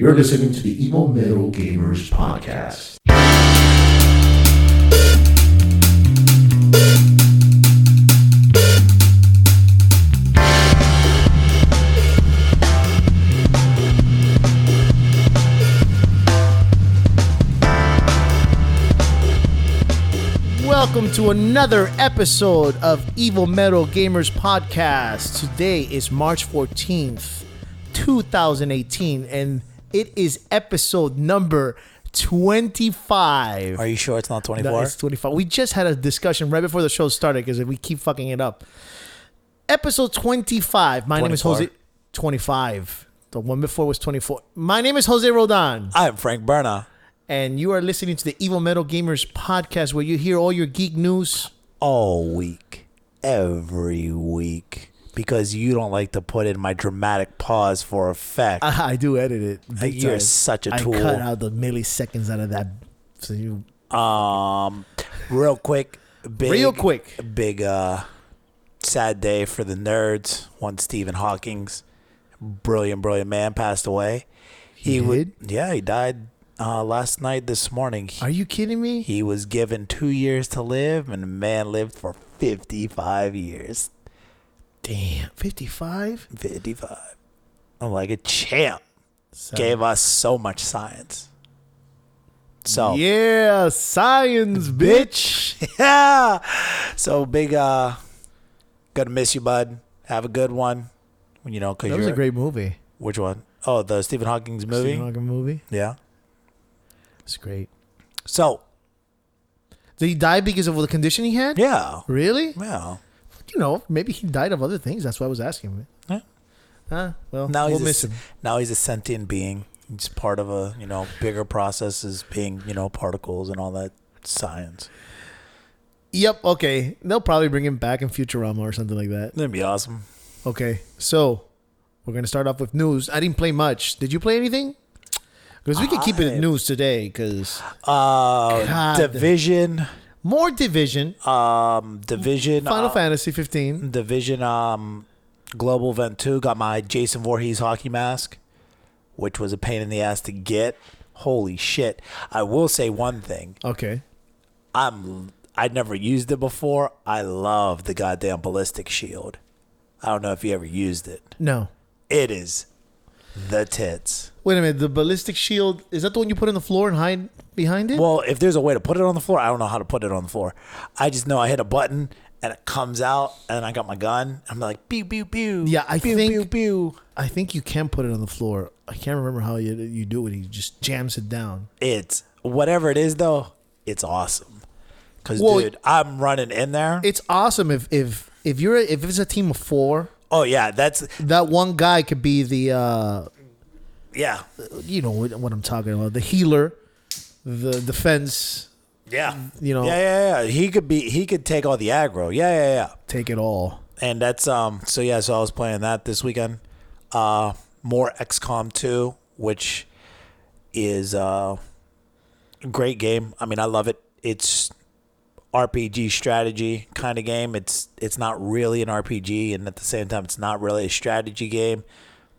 You're listening to the Evil Metal Gamers Podcast. Welcome to another episode of Evil Metal Gamers Podcast. Today is March 14th, 2018, and it is episode number 25. Are you sure it's not 24? No, it's 25. We just had a discussion right before the show started because we keep fucking it up. Episode 25. My name is 24. Jose. 25. The one before was 24. My name is Jose Roldan. I'm Frank Berna. And you are listening to the Evil Metal Gamers Podcast, where you hear all your geek news. All week. Every week. Because you don't like to put in my dramatic pause for effect. I do edit it. Big You're time. such a tool. I cut out the milliseconds out of that. So you Real quick. Big sad day for the nerds. One Stephen Hawking's brilliant man passed away. He did? He died last night, this morning. Are you kidding me? He was given 2 years to live, and the man lived for 55 years. Damn, 55? 55. I'm like a champ. So, Gave us so much science. So yeah, science, bitch. yeah. So big. Gonna miss you, bud. Have a good one. You know, because That was a great movie. Which one? Oh, the Stephen Hawking's movie. Stephen Hawking movie. Yeah. It's great. So Did he die because of the condition he had? yeah. Really? Yeah. You know, maybe he died of other things. That's why I was asking. Yeah. Well, Now we'll he's miss him. Now he's a sentient being. He's part of a bigger processes, being particles and all that science. Yep. Okay. They'll probably bring him back in Futurama or something like that. That'd be awesome. Okay. So we're gonna start off with news. I didn't play much. Did you play anything? Because we can keep it in news today. Because Division. more Division. Division. Final Fantasy 15. Division. Global Event 2 got my Jason Voorhees hockey mask, which was a pain in the ass to get. Holy shit! I will say one thing. Okay. I'd never used it before. I love the goddamn ballistic shield. I don't know if you ever used it. No. It is the tits. Wait a minute. The ballistic shield, is that the one you put on the floor and hide behind it? Well, if there's a way to put it on the floor, I don't know how to put it on the floor. I just know I hit a button and it comes out and I got my gun. I'm like, pew, pew, pew. Yeah, I pew, think- pew, pew. I think you can put it on the floor. I can't remember how you do it. He just jams it down. It's whatever it is, though. It's awesome. Because, Well, dude, I'm running in there. It's awesome if it's a team of 4. Oh, yeah. That's, That one guy could be the yeah. you know what I'm talking about. The healer, the defense. Yeah. You know. Yeah. He could take all the aggro. Yeah. Take it all. And that's, so I was playing that this weekend. More XCOM 2, which is a great game. I mean, I love it. It's RPG strategy kind of game. It's not really an RPG, and at the same time, it's not really a strategy game,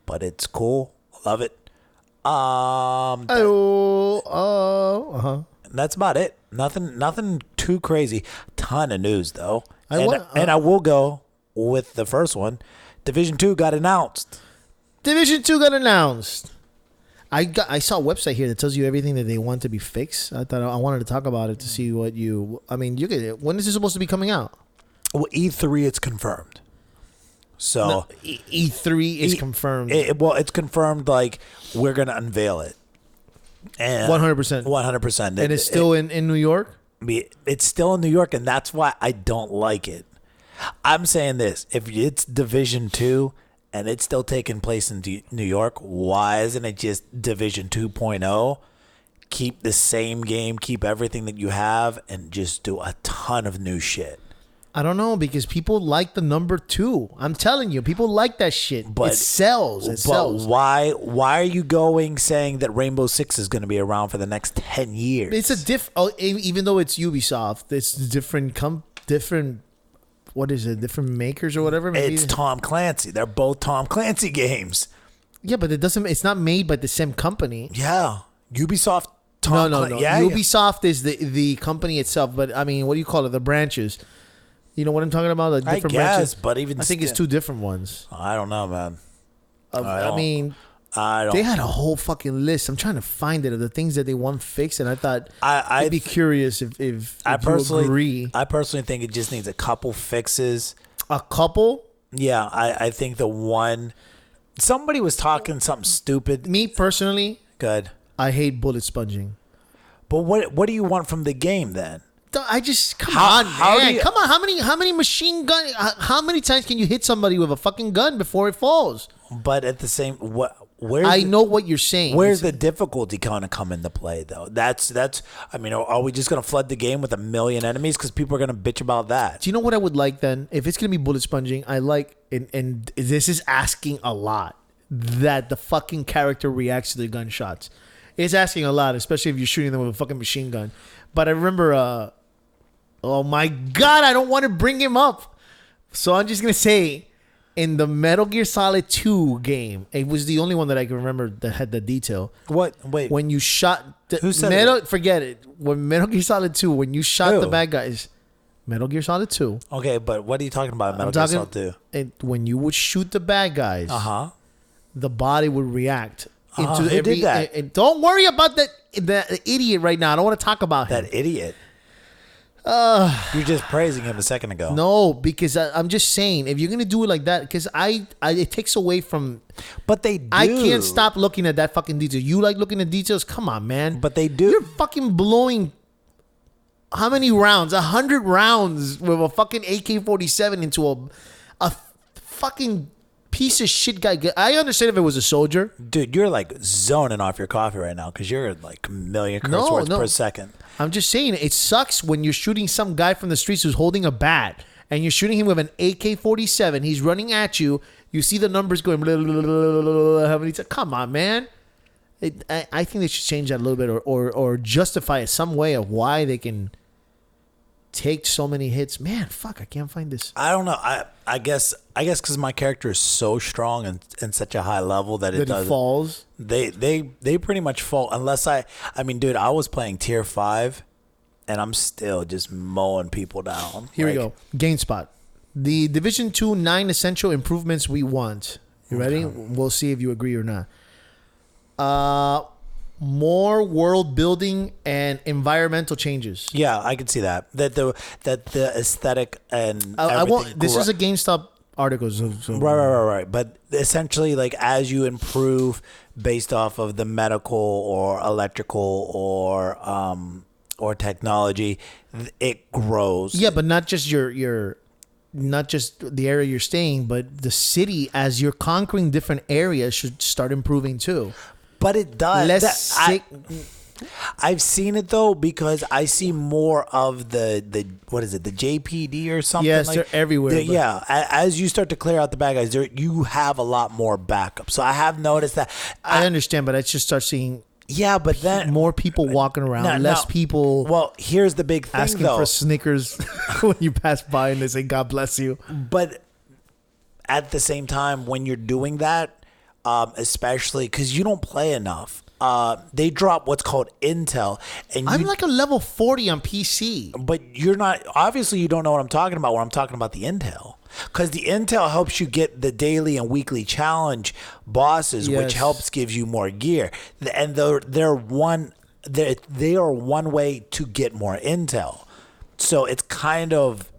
but it's cool. Love it. That's about it. Nothing too crazy. Ton of news though. And I will go with the first one. Division 2 got announced. Division 2 got announced. I saw a website here that tells you everything that they want to be fixed. I thought I wanted to talk about it to see what you. I mean, when is this supposed to be coming out? Well, E3 it's confirmed. So No, E3 is confirmed. It's confirmed. Like we're gonna unveil it. And 100%. 100%. And it's still in New York? It's still in New York, and that's why I don't like it. I'm saying this: if it's Division 2 and it's still taking place in New York, why isn't it just Division 2.0? Keep the same game, keep everything that you have, and just do a ton of new shit. I don't know, because people like the number 2. I'm telling you, people like that shit. But it sells. It sells. Why are you saying that Rainbow Six is going to be around for the next 10 years? It's a even though it's Ubisoft, it's different what is it? Different makers or whatever? Maybe? It's Tom Clancy. They're both Tom Clancy games. Yeah, but it's not made by the same company. Yeah, Ubisoft. No. Yeah, Ubisoft is the company itself, but I mean, what do you call it? The branches. You know what I'm talking about? The different branches. But even I think it's two different ones. I don't know, man. I mean, I don't. they had a whole fucking list. I'm trying to find it of the things that they want fixed, and I thought I'd be curious if you agree. I personally think it just needs a couple fixes. A couple? Yeah, I think the one. Somebody was talking something stupid. Me personally, Good. I hate bullet sponging. But what do you want from the game then? I just come How- on, how do man. you- Come on. How many machine gun? How many times can you hit somebody with a fucking gun before it falls? But at the same, I know what you're saying. Where's the difficulty going to come into play though? That's. I mean, are we just going to flood the game with 1 million enemies because people are going to bitch about that? Do you know what I would like then? If it's gonna be bullet sponging, I like and this is asking a lot that the fucking character reacts to the gunshots. It's asking a lot, especially if you're shooting them with a fucking machine gun. But I remember, oh my god, I don't want to bring him up, so I'm just gonna say, in the Metal Gear Solid 2 game, it was the only one that I can remember that had the detail. What? Wait. When you shot Who said Metal, forget it. When Metal Gear Solid 2, when you shot Who? the bad guys, Metal Gear Solid 2. Okay, but what are you talking about? Metal Gear Solid 2. When you would shoot the bad guys, the body would react into Who did that? And don't worry about the idiot right now. I don't want to talk about him. That idiot. You're just praising him a second ago. No, because I'm just saying, if you're gonna do it like that, because it takes away from. But they do. I can't stop looking at that fucking detail. You like looking at details? Come on, man. But they do. You're fucking blowing. How many rounds? 100 rounds with a fucking AK-47 into a fucking piece of shit guy. I understand if it was a soldier. Dude, you're like zoning off your coffee right now because you're like a million curse words per second. I'm just saying, it sucks when you're shooting some guy from the streets who's holding a bat and you're shooting him with an AK-47. He's running at you. You see the numbers going. Blah, blah, blah, blah, blah, how many times? Come on, man. I think they should change that a little bit or justify it some way of why they can take so many hits. Man, fuck, I can't find this. I don't know. I guess because my character is so strong and such a high level that it does falls. They pretty much fall unless I mean, dude, I was playing tier 5 and I'm still just mowing people down. Here we go. GameSpot. The Division 2 9 essential improvements we want. You ready? We'll see if you agree or not. More world building and environmental changes. Yeah, I can see that. That the aesthetic and I won't. This is a GameStop article. So. Right. But essentially, like as you improve based off of the medical or electrical or technology, it grows. Yeah, but not just your not just the area you're staying, but the city as you're conquering different areas should start improving too. But it does. I've seen it though because I see more of the what is it, the JPD or something. Yes, they're everywhere. Yeah, as you start to clear out the bad guys, you have a lot more backup. So I have noticed that. I understand, but I just start seeing. Yeah, but then more people walking around, less people. Well, here's the big thing, asking though. for Snickers when you pass by and they say "God bless you." But at the same time, when you're doing that. Especially because you don't play enough. They drop what's called intel, and I'm like a level 40 on PC. But you're not. Obviously, you don't know what I'm talking about. When I'm talking about the intel, because the intel helps you get the daily and weekly challenge bosses, which helps give you more gear, and they are one way to get more intel. So it's kind of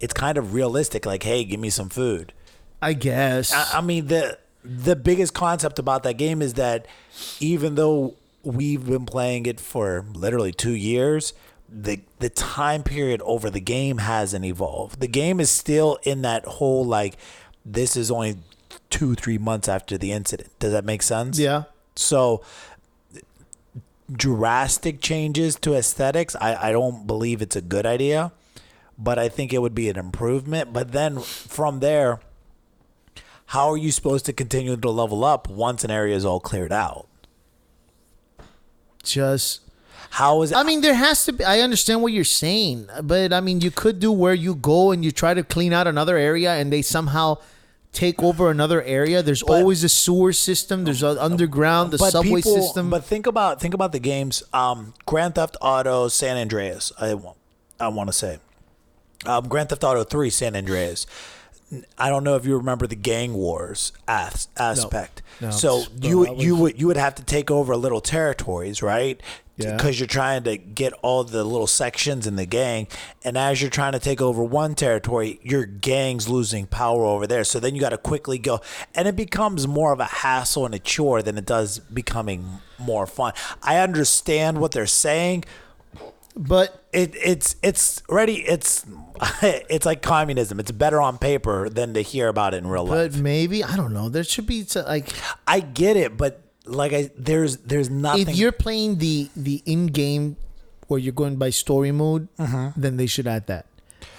realistic. Like, hey, give me some food. I guess. I mean the biggest concept about that game is that even though we've been playing it for literally 2 years, the time period over the game hasn't evolved. The game is still in that whole like this is only 2-3 months after the incident. Does that make sense? Yeah. So drastic changes to aesthetics, I don't believe it's a good idea, but I think it would be an improvement. But then from there, how are you supposed to continue to level up once an area is all cleared out? How is it? I mean, there has to be. I understand what you're saying, but I mean, you could do where you go and you try to clean out another area, and they somehow take over another area. There's always a sewer system. There's an underground, the subway system. But think about the games. Grand Theft Auto San Andreas. I want to say. Grand Theft Auto 3 San Andreas. I don't know if you remember the gang wars aspect. No, so you would have to take over little territories, right? Yeah. Because you're trying to get all the little sections in the gang, and as you're trying to take over one territory, your gang's losing power over there. So then you got to quickly go, and it becomes more of a hassle and a chore than it does becoming more fun. I understand what they're saying, but it's like communism. It's better on paper than to hear about it in real life. But maybe, I don't know. There should be like, I get it, but there's nothing. if you're playing the in-game where you're going by story mode, then they should add that.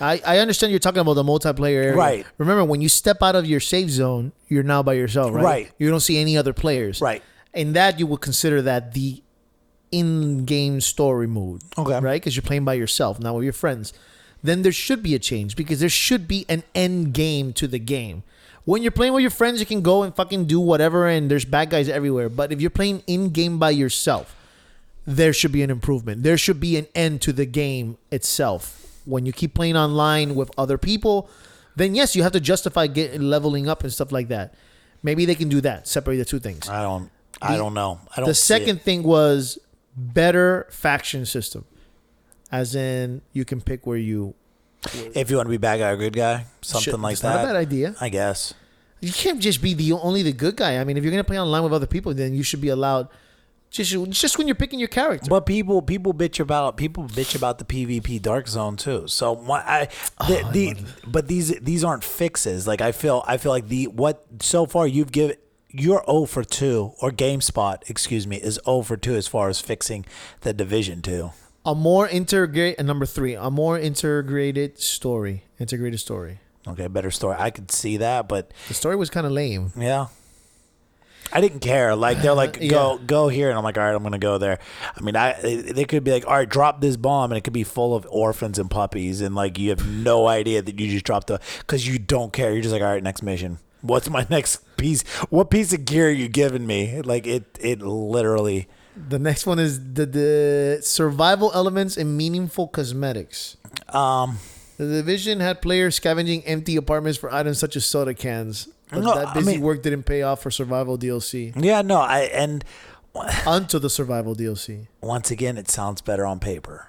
I understand you're talking about the multiplayer area. Right. Remember, when you step out of your safe zone, you're now by yourself, right? Right. You don't see any other players. Right. And that you would consider that the in-game story mode. Okay. Right? Because you're playing by yourself, not with your friends. Then there should be a change because there should be an end game to the game. When you're playing with your friends, you can go and fucking do whatever, and there's bad guys everywhere. But if you're playing in-game by yourself, there should be an improvement. There should be an end to the game itself. When you keep playing online with other people, then yes, you have to justify leveling up and stuff like that. Maybe they can do that. Separate the two things. I don't know. I don't. The see second it. thing was better faction system, as in you can pick where you. If you want to be bad guy or good guy, something like it's that. Not a bad idea. I guess. You can't just be only the good guy. I mean, if you're gonna play online with other people, then you should be allowed. Just when you're picking your character. But people bitch about the PvP Dark Zone too. So but these aren't fixes. Like I feel like what so far you've given. You're 0 for 2, or GameSpot, excuse me, is 0 for 2 as far as fixing the Division 2. Number 3, a more integrated story. Okay, better story. I could see that, but The story was kind of lame. yeah. I didn't care. Like they're like, go here, and I'm like, all right, I'm gonna go there. I mean, they could be like, all right, drop this bomb, and it could be full of orphans and puppies, and like you have no idea that you just dropped because you don't care. You're just like, all right, next mission. What's my next piece? What piece of gear are you giving me? Like it literally. The next one is the survival elements and meaningful cosmetics. The Division had players scavenging empty apartments for items such as soda cans. But that busy work didn't pay off for survival DLC. Yeah, no, Onto the survival DLC. Once again, it sounds better on paper.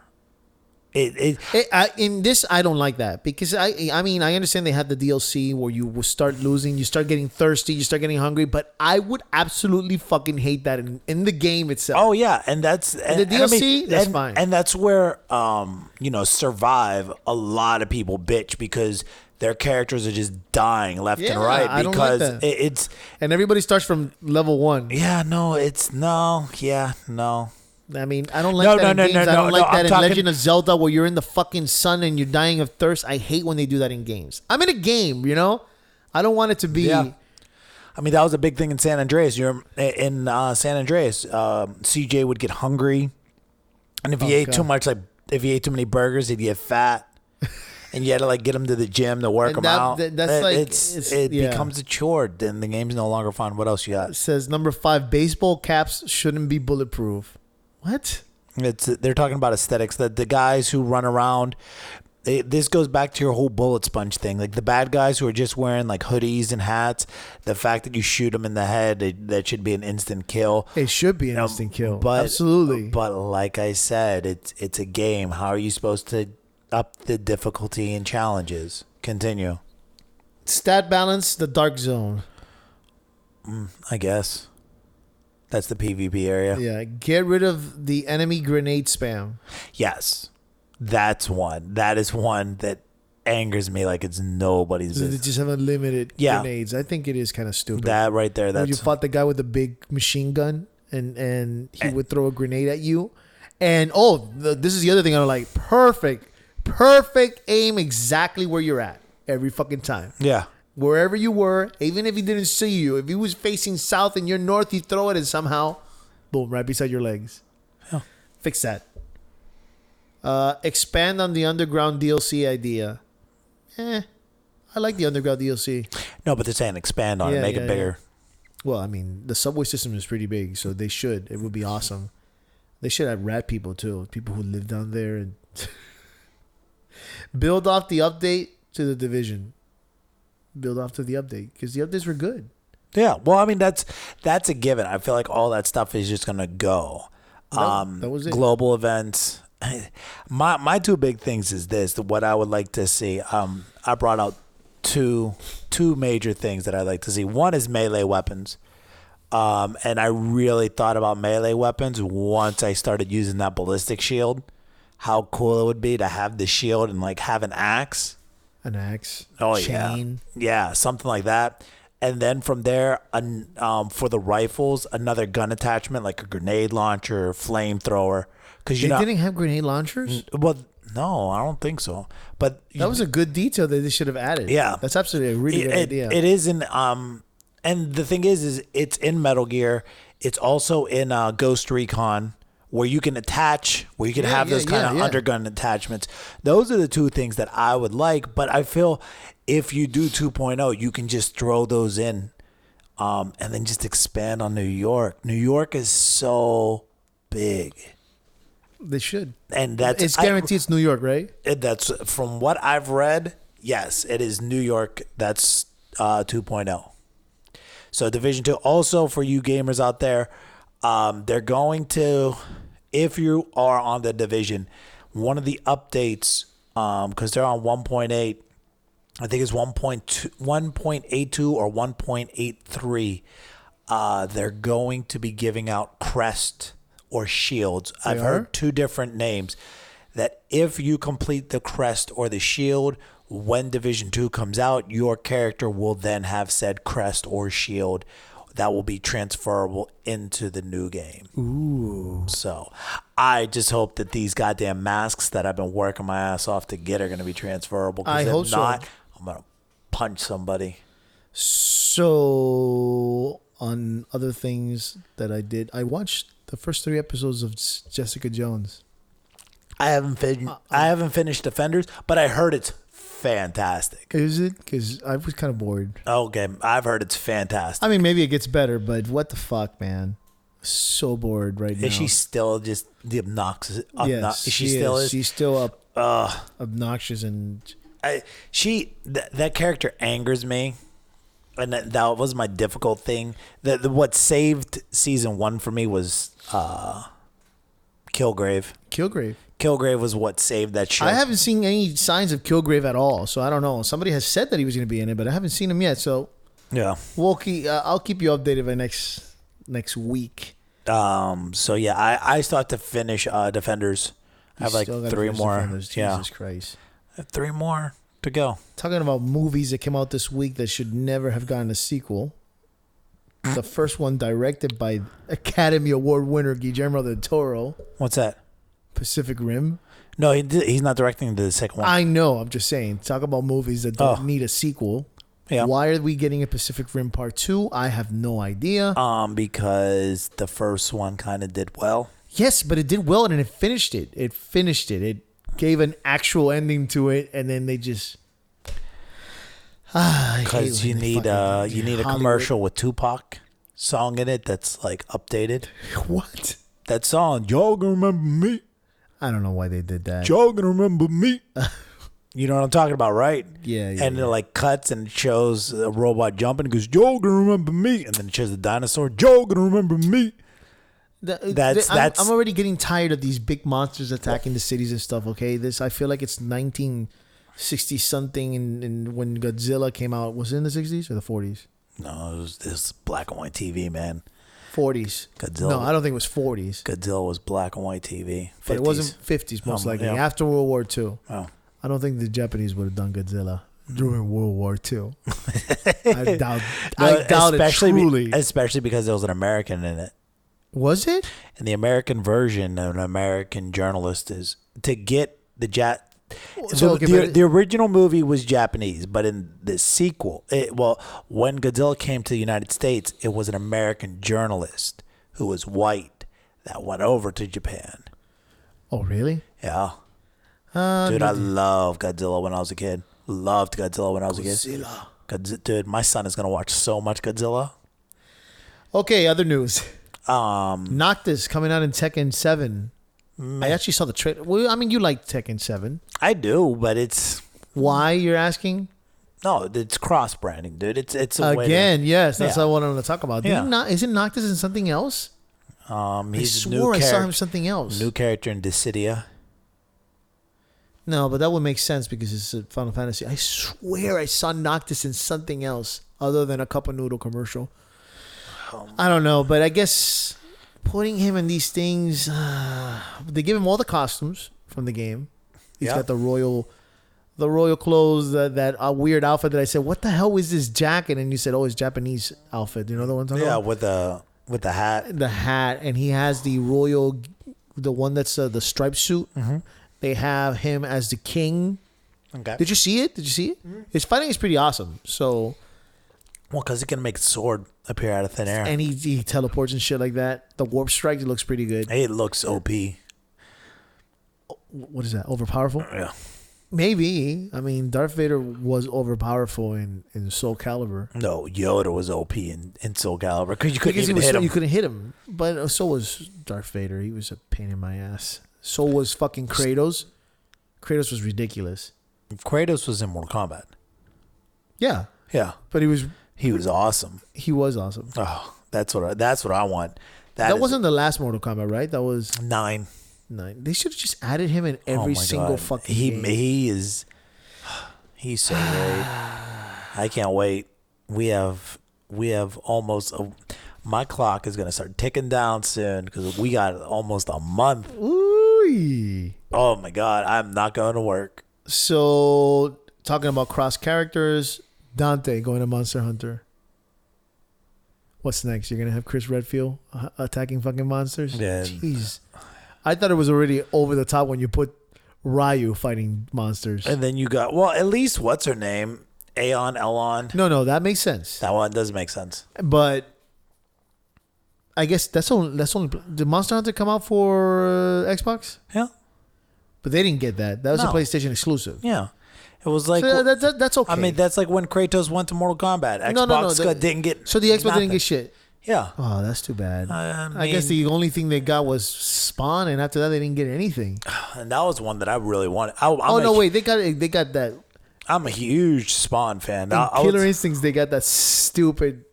In this, I don't like that because I mean I understand they had the DLC where you will start losing, you start getting thirsty, you start getting hungry, but I would absolutely fucking hate that in the game itself. Oh yeah, and that's the DLC. That's fine, and that's where Survive. A lot of people bitch because their characters are just dying left and right I don't because like that. it's and everybody starts from level 1. Yeah, no, it's no. I mean, I don't like that in games. I don't like that in Legend of Zelda where you're in the fucking sun and you're dying of thirst. I hate when they do that in games. I'm in a game, I don't want it to be. Yeah. I mean, that was a big thing in San Andreas. You're in San Andreas. CJ would get hungry, and if he ate too much, like if he ate too many burgers, he'd get fat, and you had to like get him to the gym to work him out. It becomes a chore. Then the game's no longer fun. What else you got? It says number 5: baseball caps shouldn't be bulletproof. What? They're talking about aesthetics. That the guys who run around, this goes back to your whole bullet sponge thing. Like the bad guys who are just wearing like hoodies and hats. The fact that you shoot them in the head, that should be an instant kill. It should be an instant kill. But, absolutely. But like I said, it's a game. How are you supposed to up the difficulty and challenges? Continue. Stat balance, the Dark Zone. I guess. That's the PvP area. Yeah, get rid of the enemy grenade spam. Yes, that's one. That is one that angers me like it's nobody's business. They just have unlimited grenades. I think it is kind of stupid. That right there. That's you fought the guy with the big machine gun, and he would throw a grenade at you. And this is the other thing I don't like. Perfect aim exactly where you're at every fucking time. Yeah. Wherever you were, even if he didn't see you, if he was facing south and you're north, you throw it and somehow, boom, right beside your legs. Yeah. Fix that. Expand on the underground DLC idea. I like the underground DLC. No, but they're saying expand on it, make it bigger. Well, I mean, the subway system is pretty big, so they should. It would be awesome. They should have rat people too, people who live down there, and build off the update to the Division. Build off to the update because the updates were good. Yeah, well, I mean that's a given. I feel like all that stuff is just gonna go. That was it. Global events. My two big things is this. What I would like to see. I brought out two major things that I'd like to see. One is melee weapons. And I really thought about melee weapons once I started using that ballistic shield. How cool it would be to have the shield and like have an axe. An axe. Oh, chain. Yeah, something like that. And then from there, for the rifles, another gun attachment like a grenade launcher, flamethrower. Because They didn't have grenade launchers? Well, no, I don't think so. But That was a good detail that they should have added. Yeah. That's absolutely a really good idea. It is in and the thing is it's in Metal Gear. It's also in Ghost Recon, where you can attach, where you can have those kind of undergun attachments. Those are the two things that I would like. But I feel if you do 2.0, you can just throw those in, and then just expand on New York. New York is so big. They should. And It's guaranteed it's New York, right? That's from what I've read. Yes, it is New York. That's 2.0. So Division 2. Also for you gamers out there, they're going to, if you are on the Division, one of the updates, because they're on 1.8, I think it's 1.82 or 1.83. They're going to be giving out crest or shields. I've heard two different names. That if you complete the crest or the shield, when Division 2 comes out, your character will then have said crest or shield that will be transferable into the new game. Ooh. So I just hope that these goddamn masks that I've been working my ass off to get are going to be transferable. I hope if not, so. I'm going to punch somebody. So, on other things that I did, I watched the first 3 episodes of Jessica Jones. I haven't finished Defenders, but I heard it's fantastic. Is it? Because I was kind of bored. Okay, I've heard it's fantastic. I mean, maybe it gets better, but what the fuck, man? So bored right now. Is she still just the obnoxious? Yes, she still is. She's still obnoxious and. That character angers me, and that was my difficult thing. What saved season 1 for me was Kilgrave. Kilgrave was what saved that show. I haven't seen any signs of Kilgrave at all, so I don't know. Somebody has said that he was going to be in it, but I haven't seen him yet. So yeah, I'll keep you updated by next week. So yeah, I still have to finish Defenders. I have like 3 more. Defenders. Yeah, Jesus Christ. I have 3 more to go. Talking about movies that came out this week that should never have gotten a sequel. The first one directed by Academy Award winner Guillermo del Toro. What's that? Pacific Rim. No, he's not directing the second one. I know. I'm just saying. Talk about movies that don't need a sequel. Yeah. Why are we getting a Pacific Rim Part 2? I have no idea. Because the first one kind of did well. Yes, but it did well and it finished it. It gave an actual ending to it, and then they just. Because you need a commercial with Tupac song in it that's like updated. What? That song, y'all gonna remember me? I don't know why they did that. Y'all gonna remember me? You know what I'm talking about, right? Yeah. And it like cuts and it shows a robot jumping. It goes, y'all gonna remember me? And then it shows the dinosaur. Y'all gonna remember me? I'm already getting tired of these big monsters attacking the cities and stuff. Okay, I feel like it's 1960 something, and when Godzilla came out, was it in the 60s or the 40s? No, it was black and white TV, man. 40s. Godzilla. No, I don't think it was 40s. Godzilla was black and white TV. 50s. But it wasn't 50s, most likely. Yeah. After World War II. Oh. I don't think the Japanese would have done Godzilla during World War II. I doubt it truly. Especially because there was an American in it. Was it? And the American version, an American journalist is to get the the original movie was Japanese, but in the sequel, when Godzilla came to the United States, it was an American journalist who was white that went over to Japan. Oh, really? Yeah. Dude, I loved Godzilla when I was a kid. Loved Godzilla when I was a kid. Dude, my son is gonna watch so much Godzilla. Okay, other news. Noctis coming out in Tekken 7. I actually saw the trailer. Well, I mean, you like Tekken 7. I do, but it's Why, you're asking? no, it's cross branding, dude. It's a way Again, yes, that's Yeah. what I wanted to talk about. Yeah. Isn't Noctis in something else? to, he's I a new swore I saw him character. in something else. New character in Dissidia. No, but that would make sense because it's a Final Fantasy. I swear I saw Noctis in something else other than a cup of noodle commercial. I don't know, but I guess putting him in these things, they give him all the costumes from the game. He's Yeah. got the royal clothes, that weird outfit that I said, what the hell is this jacket? And you said, oh, it's Japanese outfit. You know the one I'm talking Yeah, about? with the hat. The hat, and he has the royal, the one that's the striped suit. Mm-hmm. They have him as the king. Okay. Did you see it? His fighting is pretty awesome. So, Well, because he can make a sword appear out of thin air. and he teleports and shit like that. The warp strike looks pretty good. It looks OP. What is that? Overpowerful? Yeah. Maybe. I mean, Darth Vader was overpowerful in Soul Calibur. No, Yoda was OP in Soul Calibur because you couldn't Because even hit him. you couldn't hit him. But so was Darth Vader. He was a pain in my ass. So was fucking Kratos. Kratos was ridiculous. Kratos was in Mortal Kombat. Yeah, Yeah, but he was awesome. awesome. Oh, that's what I want. That is wasn't the last Mortal Kombat, right? That was 9. 9. They should have just added him in Oh every my single God. fucking he game. he's so great. I can't wait. We have almost my clock is gonna start ticking down soon because we got almost a month. Ooh. Oh my God, I'm not going to work. So, talking about cross characters, Dante going to Monster Hunter. What's next? You're going to have Chris Redfield attacking fucking monsters? Yeah. Jeez. I thought it was already over the top when you put Ryu fighting monsters. And then you got at least what's her name, Aeon Elon. No, that makes sense. That one does make sense. But I guess that's only. Did Monster Hunter come out for Xbox? Yeah, But they didn't get that. That was a No. PlayStation exclusive. yeah. It was like So that's okay. I mean, that's like when Kratos went to Mortal Kombat. Xbox No. didn't get. So the Xbox nothing. didn't get shit. Yeah. Oh, that's too bad. I I guess mean- the only thing they got was Spawn, and after that they didn't get anything. And that was one that I really wanted. Wait, they got that. I'm a huge Spawn fan. In Killer Instincts, they got that stupid.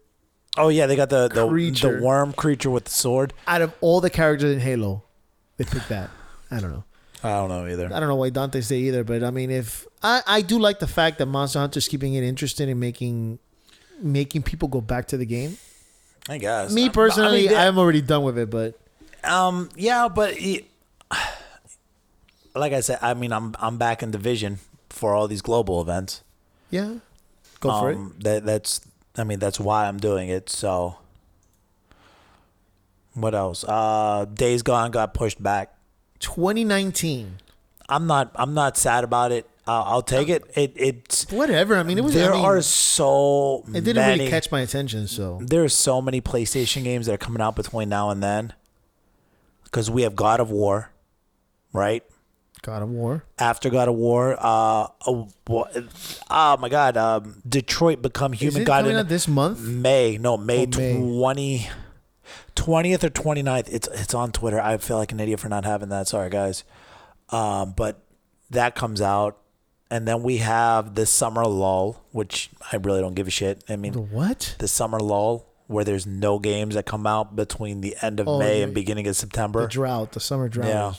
Oh yeah, they got the Creature. worm creature with the sword. Out of all the characters in Halo, they picked that. I don't know. I don't know either. I don't know why Dante's there either, but I mean, if I do like the fact that Monster Hunter's keeping it interesting and making people go back to the game. I guess. Me personally, I mean, I'm already done with it, but yeah, but like I said, I mean, I'm back in Division for all these global events. yeah, go for it. That's why I'm doing it. So, what else? Days Gone got pushed back. 2019. I'm not sad about it. I'll take it. It's Whatever. I mean, it was. there I mean, are so it didn't many, really catch my attention, so There are so many PlayStation games that are coming out between now and then. Because we have God of War, right? God of War. After God of War, oh my God, Detroit Become Is Human it got coming in out this month? May. No, May May. 20th or 29th. It's on Twitter. I feel like an idiot for not having that. Sorry, guys. But that comes out. And then we have the summer lull, which I really don't give a shit. I mean, The what? the summer lull where there's no games that come out between the end of Oh, May yeah. and beginning of September. The drought, the summer drought. Yeah.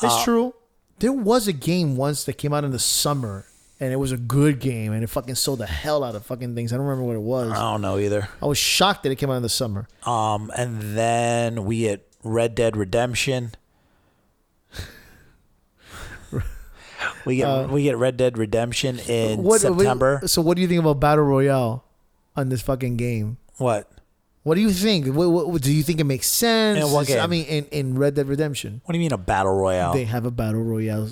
It's true. There was a game once that came out in the summer, and it was a good game, and it fucking sold the hell out of fucking things. I don't remember what it was. I don't know either. I was shocked that it came out in the summer. And then we get Red Dead Redemption. we get Red Dead Redemption in September. So what do you think about Battle Royale on this fucking game? What? What do you think? What do you think it makes sense? In what game? I mean, in Red Dead Redemption, What do you mean a battle royale? they have a Battle Royale.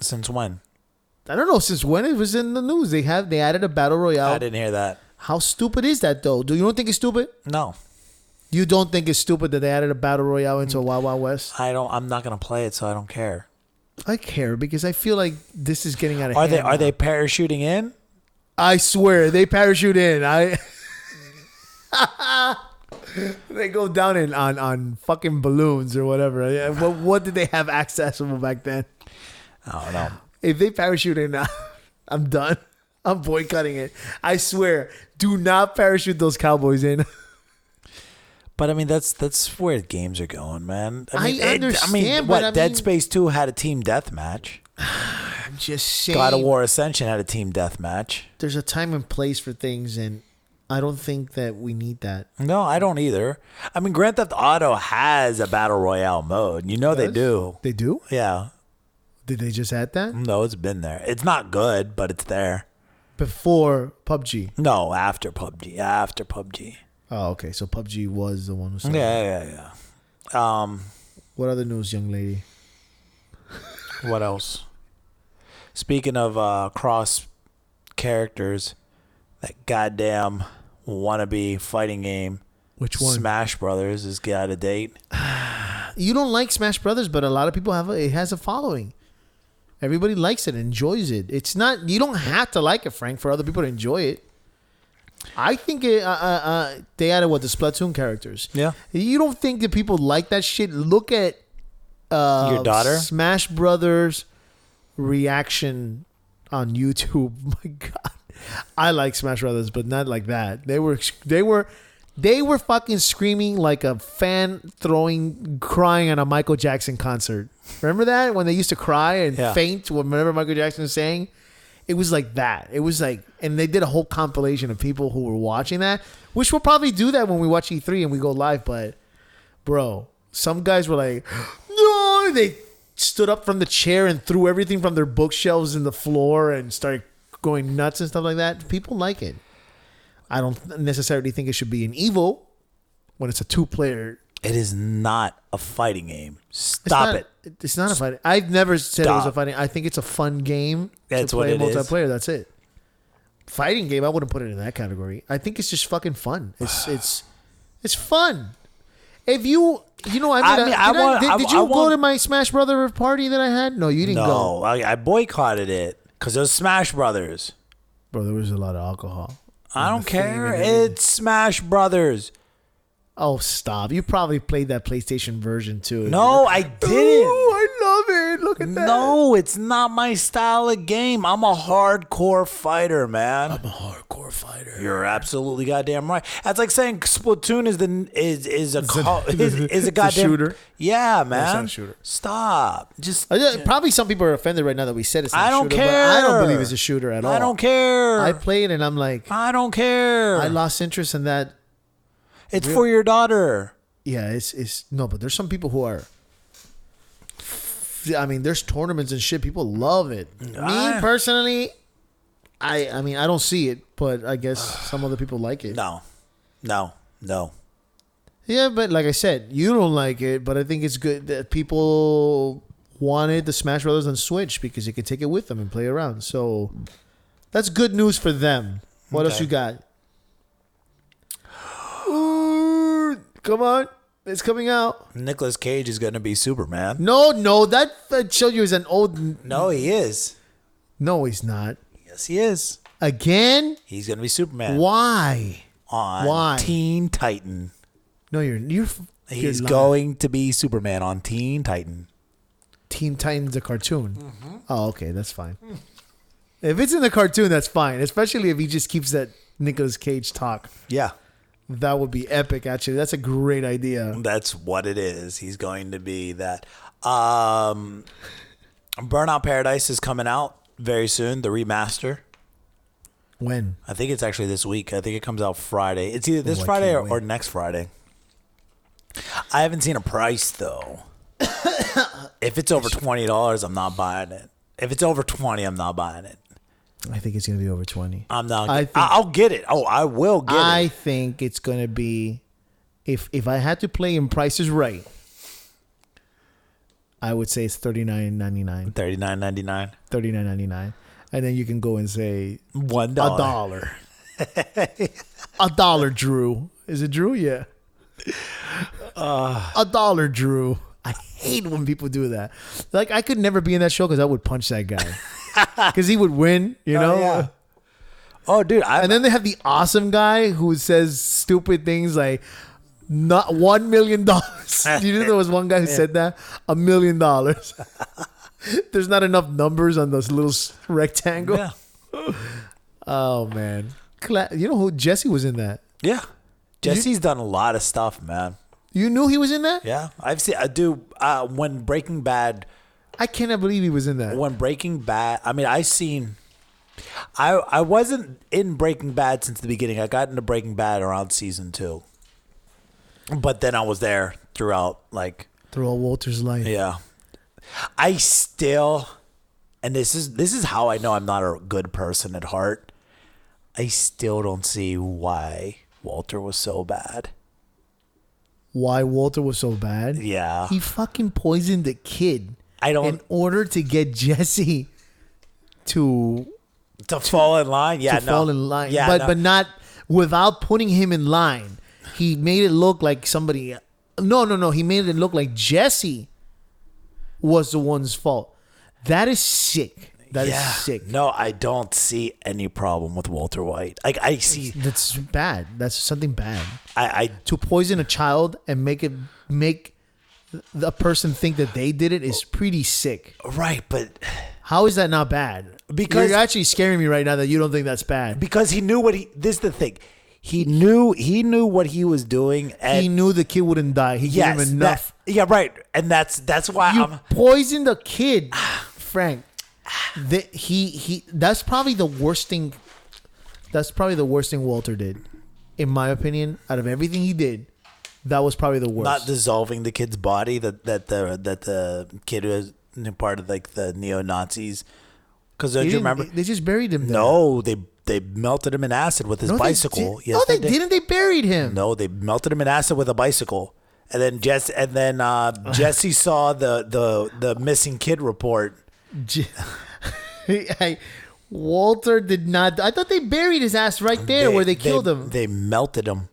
Since when? I don't know since when it was in the news. They added a Battle Royale. I didn't hear that. How stupid is that though? Do you don't think it's stupid? No, You don't think it's stupid that they added a Battle Royale into Wild Wild West? I don't. I'm not gonna play it, so I don't care. I care because I feel like this is getting out of Are hand. they now. parachuting in? I swear they parachute in. They go down on fucking balloons or whatever. What did they have accessible back then? I don't know. If they parachute in, I'm done. I'm boycotting it. I swear, do not parachute those Cowboys in. But I mean, that's where games are going, man. I understand, what? but Dead Space 2 had a team deathmatch. I'm just saying. God of War Ascension had a team deathmatch. There's a time and place for things, and I don't think that we need that. No, I don't either. I mean, Grand Theft Auto has a battle royale mode. You know they do. They do? Yeah. Did they just add that? No, it's been there. It's not good, but it's there. Before PUBG? No, after PUBG. After PUBG. Oh, okay. So PUBG was the one who said Yeah. What other news, young lady? What else? Speaking of cross characters, that goddamn wannabe fighting game, Which one? Smash Brothers, is out of date. You don't like Smash Brothers, but a lot of people it has a following. Everybody likes it, enjoys it. It's not. You don't have to like it, Frank, for other people to enjoy it. I think they added the Splatoon characters. Yeah. You don't think that people like that shit? Look at Your daughter? Smash Brothers reaction on YouTube. My God, I like Smash Brothers, but not like that. They were fucking screaming like a fan crying at a Michael Jackson concert. Remember that when they used to cry and faint whenever Michael Jackson was saying? It was like that. It was like, and they did a whole compilation of people who were watching that, which we'll probably do that when we watch E3 and we go live. But, bro, some guys were like, no, they stood up from the chair and threw everything from their bookshelves in the floor and started going nuts and stuff like that. People like it. I don't necessarily think it should be an evil when it's a 2-player. It is not a fighting game. Stop it. It's not a fighting. I've never said it was a fighting. I think it's a fun game That's to what play it is. multiplayer. That's it. Fighting game, I wouldn't put it in that category. I think it's just fucking fun. It's fun. If did you go to my Smash Brother party that I had? No, you didn't go. No, I boycotted it because it was Smash Brothers. Bro, there was a lot of alcohol. I don't care. It's Smash Brothers. Oh, stop. You probably played that PlayStation version too. No, I didn't. Oh, I love it. Look at that. No, it's not my style of game. I'm a hardcore fighter, man. I'm a hardcore fighter. You're absolutely goddamn right. That's like saying Splatoon is a goddamn shooter. Yeah, man. It's not a shooter. Stop. Just probably some people are offended right now that we said it's not I a don't shooter. care. But I don't believe it's a shooter at all. I don't care. I played and I'm like, I don't care. I lost interest in that. It's for your daughter. Yeah, it's no, but there's some people who are. I mean, there's tournaments and shit. People love it. Me personally, I mean, I don't see it, but I guess some other people like it. No. Yeah, but like I said, you don't like it, but I think it's good that people wanted the Smash Brothers on Switch because you could take it with them and play around. So that's good news for them. What else you got? Ooh, come on. It's coming out. Nicolas Cage is going to be Superman. No, that showed you as an old... No, he is. No, he's not. Yes, he is. Again? He's going to be Superman. Why? On Teen Titan. No, you're He's lying. going to be Superman on Teen Titan. Teen Titans a cartoon. Mm-hmm. Oh, okay, that's fine. If it's in the cartoon, that's fine. Especially if he just keeps that Nicolas Cage talk. Yeah. That would be epic, actually. That's a great idea. That's what it is. He's going to be that. Burnout Paradise is coming out very soon, the remaster. When? I think it's actually this week. I think it comes out Friday. It's either this I Friday can't or wait. next Friday. I haven't seen a price, though. If it's over $20, I'm not buying it. If it's over 20, I'm not buying it. I think it's going to be over 20. I'm not. I think- I'll get it. Oh, I will get I it. think it's going to be... If I had to play in Price is Right, I would say it's $39.99. $39.99. $39.99. And then you can go and say... $1. $1. $1, Drew. Is it Drew? Yeah. $1, Drew. I hate when people do that. Like, I could never be in that show because I would punch that guy. Because he would win, you know? Yeah. Oh, dude. And then they have the awesome guy who says stupid things like not $1 million. You knew there was one guy who said that? $1 million. There's not enough numbers on this little rectangle. Yeah. Oh man. You know who Jesse was in that? Yeah. Jesse's done a lot of stuff, man. You knew he was in that? Yeah. I've seen, when Breaking Bad, I cannot believe he was in that. I mean, I wasn't in Breaking Bad since the beginning. I got into Breaking Bad around season 2. But then I was there throughout, throughout Walter's life. yeah. I still, and this is how I know I'm not a good person at heart. I still don't see why Walter was so bad. Why Walter was so bad? Yeah. He fucking poisoned the kid. In order to get Jesse to fall in line. Yeah, fall in line. Yeah, but not without putting him in line. He made it look like somebody. No. He made it look like Jesse was the one's fault. That is sick. That is sick. No, I don't see any problem with Walter White. I see That's bad. That's something bad. I To poison a child and make the person think that they did it is pretty sick. right, but How is that not bad? Because- you're actually scaring me right now that you don't think that's bad. because he knew this is the thing. He knew what he was doing, and He knew the kid wouldn't die. He gave him enough. right, and that's why You I'm. poisoned the kid, Frank. That's probably the worst thing. That's probably the worst thing Walter did, in my opinion. Out of everything he did, that was probably the worst. Not dissolving the kid's body. That the kid was part of the neo-Nazis. Because don't They you didn't- remember? They just buried him. There. No, they melted him in acid with his No, bicycle. They did. Yes, No, they did. didn't. They buried him. No, they melted him in acid with a bicycle. And then Jesse saw the missing kid report. Walter did not. I thought they buried his ass right there where they killed him. They melted him.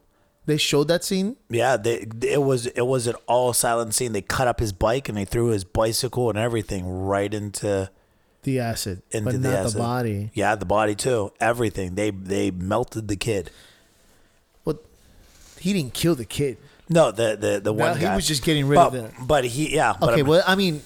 They showed that scene. Yeah, it was an all silent scene. They cut up his bike and they threw his bicycle and everything right into The acid, but the not acid. the body. Yeah, the body too. Everything. They melted the kid. Well, he didn't kill the kid. No, the one He guy. was just getting rid of it. But he But Okay, I'm- well, I mean,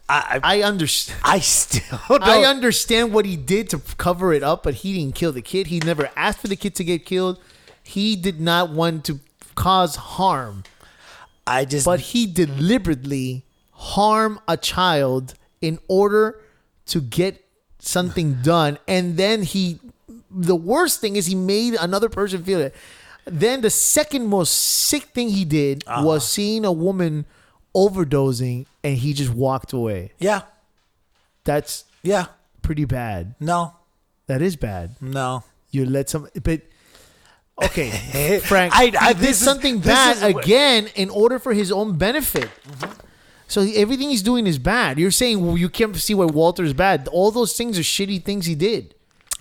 I I understand. I still don't. I understand what he did to cover it up, but he didn't kill the kid. He never asked for the kid to get killed. He did not want to cause harm, but he deliberately harmed a child in order to get something done. And then the worst thing is he made another person feel it. Then the second most sick thing he did was seeing a woman overdosing and he just walked away. Yeah. That's Yeah. pretty bad. No. That is bad. No. You let some, but okay, Frank, I he did this is- something this bad is- again in order for his own benefit. So everything he's doing is bad. You're saying, well, you can't see why Walter's bad. All those things are shitty things he did.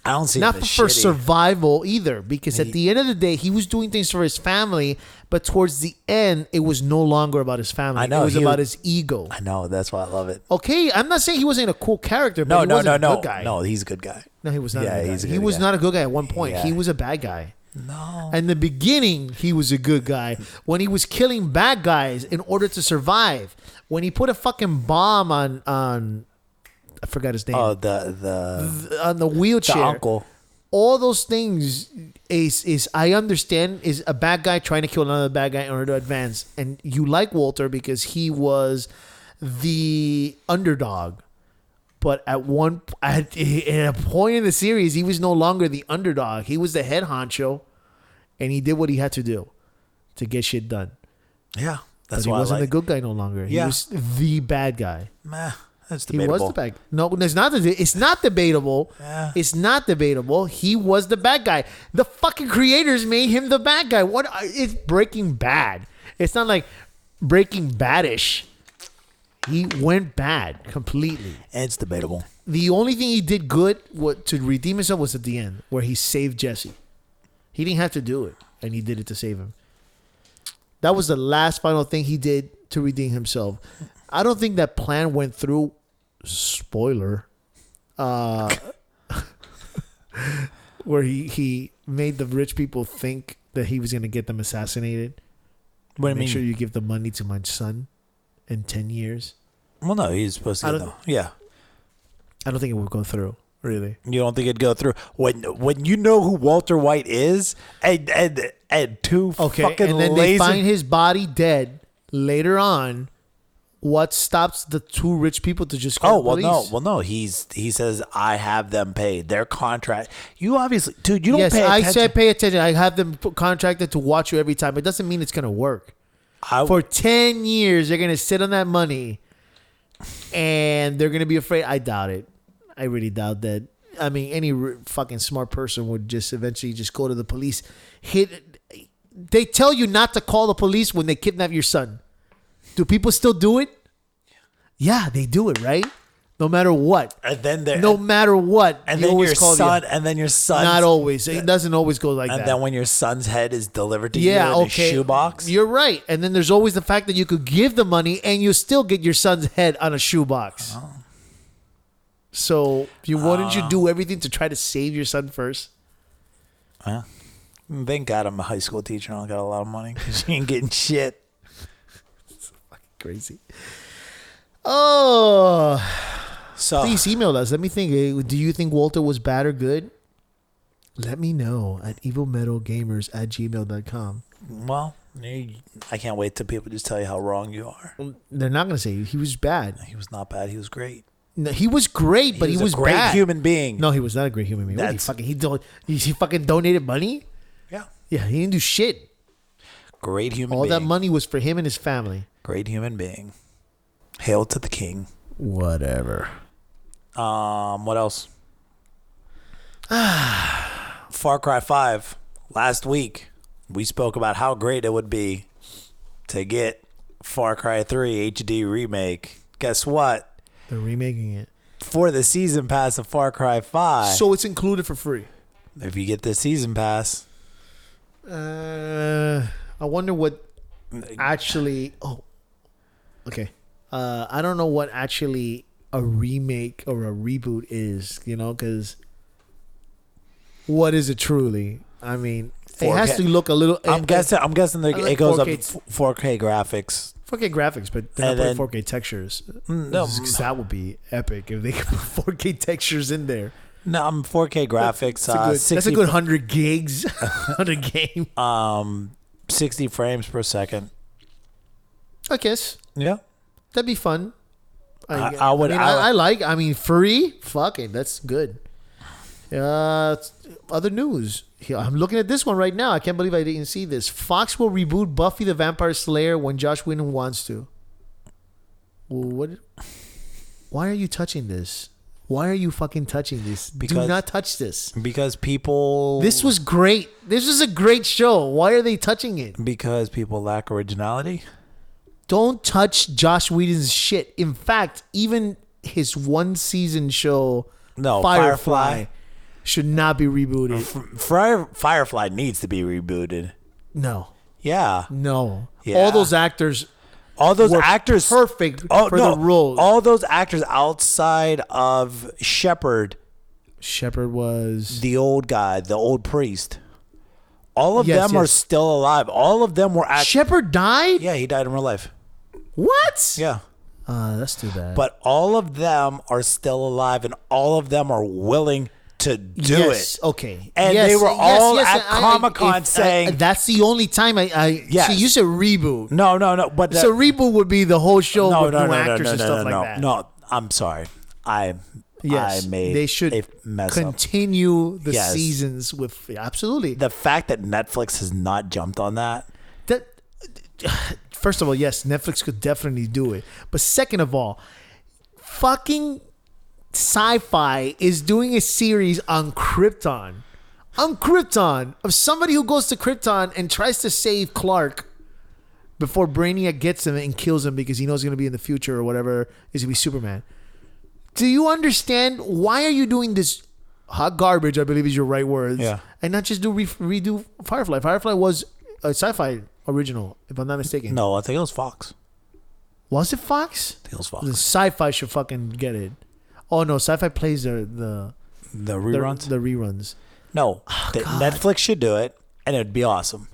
I don't see Not him as for shitty. survival either, because at the end of the day, he was doing things for his family, but towards the end, it was no longer about his family. I know, it was he about was- his ego. I know. That's why I love it. Okay, I'm not saying he wasn't a cool character, but he wasn't a good guy. No, he's a good guy. No, he was not. Yeah, a good he's a guy. He good was guy. not a good guy at one point. Yeah. He was a bad guy. No. In the beginning, he was a good guy. When he was killing bad guys in order to survive. When he put a fucking bomb on I forgot his name. Oh, the On the wheelchair. uncle. All those things is I understand is a bad guy trying to kill another bad guy in order to advance. And you like Walter because he was the underdog. But at a point in the series, he was no longer the underdog. He was the head honcho, and he did what he had to do to get shit done. Yeah, But that's he why wasn't I the like. good guy no longer. He Yeah. was the bad guy. Meh, that's He debatable. was the bad guy. No, it's not. It's not debatable. Yeah. It's not debatable. He was the bad guy. The fucking creators made him the bad guy. What? It's Breaking Bad. It's not like Breaking Badish. He went bad completely. It's debatable. The only thing he did good to redeem himself was at the end, where he saved Jesse. He didn't have to do it, and he did it to save him. That was the last final thing he did to redeem himself. I don't think that plan went through. Spoiler. where he made the rich people think that he was gonna get them assassinated. What do you Make mean? sure you give the money to my son in 10 years. Well, no, he's supposed to. I Get don't- no. Yeah. I don't think it would go through. Really. You don't think it'd go through when you know who Walter White is and two Okay, fucking and then lazy. they find his body dead later on. What stops the two rich people to just call the police? no. He says I have them paid. Their contract. You obviously, dude. You don't Yes, pay I attention. said pay attention. I have them contracted to watch you every time. It doesn't mean it's gonna work. For 10 years, they're gonna sit on that money, and they're gonna be afraid. I doubt it. I really doubt that. I mean, any fucking smart person would just eventually just go to the police. They tell you not to call the police when they kidnap your son. Do people still do it? Yeah, they do it, right? No matter what. and then No matter what. and they then always your call son, you. and then your son. Not always. It doesn't always go like And that. then when your son's head is delivered to Yeah, you in okay. a shoebox. You're right. And then there's always the fact that you could give the money and you still get your son's head on a shoebox. Oh. So wouldn't you do everything to try to save your son first? Thank God I'm a high school teacher and I got a lot of money because she ain't getting shit. Crazy. Oh, So please email us. Let me think. Do you think Walter was bad or good? Let me know at evilmetalgamers@gmail.com. well, I can't wait till people just tell you how wrong you are. They're not going to say he was bad. He was not bad. He was great. No, he was great, but he was a great bad. human being. No, he was not a great human being. What, he fucking donated money? Yeah. Yeah, he didn't do shit. Great human All being. that money was for him and his family. Great human being. Hail to the king. Whatever. What else? Far Cry 5. Last week, we spoke about how great it would be to get Far Cry 3 HD remake. Guess what? They're remaking it. For the season pass of Far Cry 5, So it's included for free. if you get the season pass, I wonder what actually. Oh, okay. I don't know what actually a remake or a reboot is. Because what is it truly? I mean, it 4K. has to look a little. I'm guessing like it goes up 4K. 4K graphics. 4K graphics, but they're And not then- putting 4K textures. No, 'Cause that would be epic if they could put 4K textures in there. no, I'm 4K graphics. That's a good 100 gigs on a game. 60 frames per second. I guess Yeah. that'd be fun. I would- I mean, free. Fuck it, that's good. Other news. Here, I'm looking at this one right now. I can't believe I didn't see this. Fox will reboot Buffy the Vampire Slayer when Josh Whedon wants to. Well, what? Why are you touching this? Why are you fucking touching this? Do Because- not touch this. Because people. This was great. This was a great show. Why are they touching it? Because people lack originality. Don't touch Josh Whedon's shit. In fact, even his one season show, No, Firefly, Firefly. should not be rebooted. Firefly needs to be rebooted. No, Yeah. no. Yeah. All those actors All those were actors. perfect Oh, for no, the roles. All those actors outside of Shepard, Shepard was the old guy, the old priest. All of Yes, them are yes. still alive. All of them were actually. Shepard died. Yeah, he died in real life. What? Yeah. That's too bad. But all of them are still alive and all of them are willing to do yes, it. okay. And Yes, they were all yes, at Comic-Con saying- that's the only time I Yes. see, you said reboot. No, but So reboot would be the whole show no, with no, new no, actors no, and no, stuff no, like no, that. no. I'm sorry. I made they should a mess up. continue the Yes. seasons with absolutely. The fact that Netflix has not jumped on that. That first of all, yes, Netflix could definitely do it. But second of all, fucking Sci-Fi is doing a series on Krypton. On Krypton, of somebody who goes to Krypton and tries to save Clark before Brainiac gets him and kills him because he knows he's going to be in the future or whatever. He's going to be Superman. Do you understand why are you doing this hot garbage, I believe is your right words, Yeah. and not just redo Firefly? Firefly was a Sci-Fi original, if I'm not mistaken. No, I think it was Fox. Was it Fox? I think it was The Fox. Sci-Fi should fucking get it. Oh no, Sci-Fi plays the The reruns? The reruns. No, Netflix should do it, and it'd be awesome.